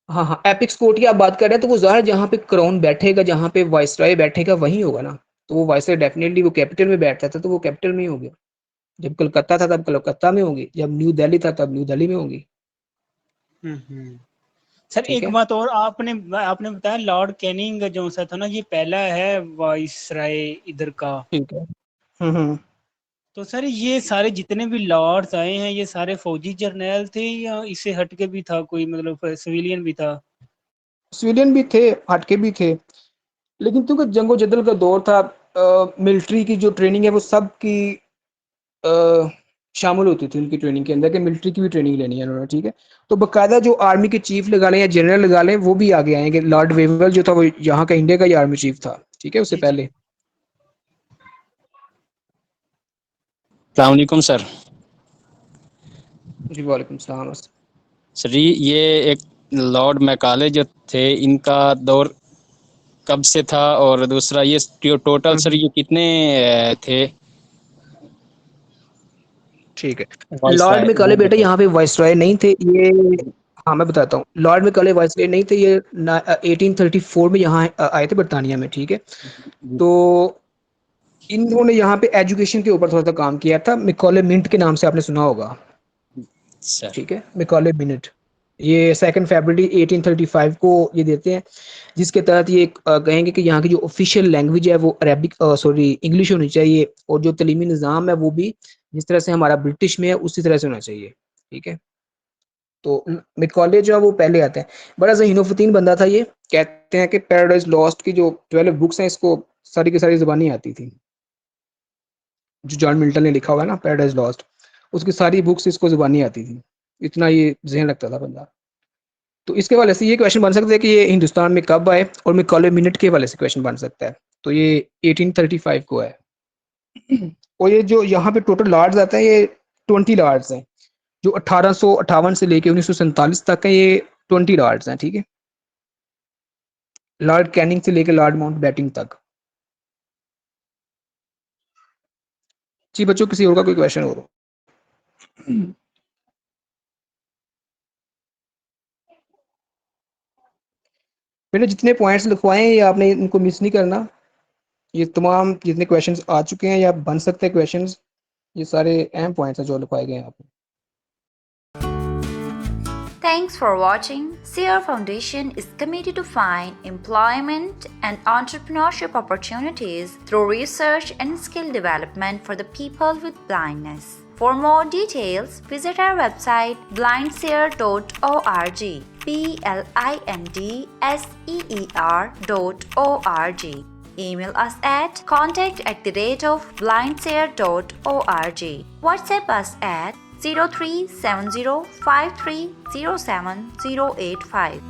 [SPEAKER 2] हाँ हाँ, एपिक्स कोर्ट की आप बात कर रहे हैं, तो वो ज़ाहिर जहाँ पे क्राउन बैठेगा, जहाँ पे वाइसराय बैठेगा वहीं होगा ना। तो वो वाइसराय डेफिनेटली वो कैपिटल में बैठता था, तो वो कैपिटल में ही होगी। जब कलकत्ता था तब कलकत्ता में होगी, जब न्यू दिल्ली था तब न्यू दिल्ली में होगी।
[SPEAKER 8] हम्म। सर
[SPEAKER 2] ठीक
[SPEAKER 8] एक
[SPEAKER 2] है,
[SPEAKER 8] बात और, आपने आपने बताया लॉर्ड कैनिंग जो सा था ना, ये पहला है वाइसराय इधर का।
[SPEAKER 2] ठीक है। हम्म।
[SPEAKER 8] तो सर ये सारे जितने भी लॉर्ड्स आए हैं, ये सारे फौजी जर्नैल थे या इससे हटके भी था कोई, मतलब सिविलियन भी था?
[SPEAKER 2] सिविलियन भी थे, हटके भी थे, लेकिन क्योंकि जंगो जदल का दौर था, मिलिट्री की जो ट्रेनिंग है वो सब की शामिल होती थी उनकी ट्रेनिंग के अंदर, कि मिलिट्री की भी ट्रेनिंग लेनी है उन्होंने। ठीक है, तो बाकायदा जो आर्मी के चीफ लगा लें या जनरल लगा लें, वो भी आगे आएंगे। लॉर्ड वेवल जो था वो यहाँ का इंडिया का ही आर्मी चीफ था, ठीक है, उससे
[SPEAKER 8] जी जी।
[SPEAKER 2] पहले।
[SPEAKER 9] सलामकुम सर।
[SPEAKER 2] जी वालेकुम सलाम।
[SPEAKER 9] सर जी, ये एक लॉर्ड मैकाले जो थे, इनका दौर कब से था, और दूसरा ये टोटल सर ये कितने थे
[SPEAKER 2] ठीक है, लॉर्ड
[SPEAKER 9] वाइसराय,
[SPEAKER 2] में काले
[SPEAKER 9] वो
[SPEAKER 2] बेटे
[SPEAKER 9] बताइए।
[SPEAKER 2] यहाँ पे वाइसरॉय नहीं थे ये। हाँ मैं बताता हूँ, लॉर्ड में काले वाइसरॉय नहीं थे ये। 1834 में यहाँ आए थे बरतानिया में। ठीक है, तो इन्होंने यहाँ पे एजुकेशन के ऊपर थोड़ा सा काम किया था। मिकॉले मिंट के नाम से आपने सुना होगा।
[SPEAKER 9] सर
[SPEAKER 2] ठीक है, मिकॉले मिनट, ये 2 फरवरी 1835 को ये देते हैं, जिसके तहत ये कहेंगे कि यहाँ की जो ऑफिशियल लैंग्वेज है वो अरेबिक सॉरी इंग्लिश होनी चाहिए, और जो तलीमी निज़ाम है वो भी जिस तरह से हमारा ब्रिटिश में है उसी तरह से होना चाहिए। ठीक है, तो मिकॉले जो है वो पहले आते हैं। बड़ा ज़हीनोफतीन बंदा था ये। कहते हैं कि पैराडाइज लॉस्ट की जो 12 बुक्स हैं, इसको सारी की सारी ज़ुबानी आती थी। जो जॉन मिल्टन ने लिखा हुआ है ना पैराडाइज लॉस्ट, उसकी सारी बुक्स इसको ज़ुबानी आती थी। इतना ये ज़हन रखता था बंदा। तो इसके हवाले से ये क्वेश्चन बन सकता है कि ये हिंदुस्तान में कब आए, और मिकॉले मिनट के हवाले से क्वेश्चन बन सकता है। तो ये 1835 को है। और ये जो यहाँ पे टोटल लॉर्ड्स आते हैं, ये 20 लॉर्ड्स हैं। जो 1858 से लेके 1947 तक है, ये 20 लॉर्ड्स हैं। ठीक है, लॉर्ड कैनिंग से लेके लॉर्ड माउंटबेटन तक। जी बच्चों, किसी और का कोई क्वेश्चन हो? मैंने जितने पॉइंट्स लिखवाए हैं ये आपने इनको मिस नहीं करना। ये तमाम जितने क्वेश्चंस आ चुके हैं या बन सकते हैं क्वेश्चंस, ये सारे अहम पॉइंट्स हैं जो लिखवाए गए हैं यहाँ पे।
[SPEAKER 1] Thanks for watching. Sierra Foundation is committed to find employment and entrepreneurship opportunities through research and skill development for the people with blindness. For more details, visit our website blindseer.org. blindseer.org. Email us at contact@blindseer.org. WhatsApp us at 037053078085.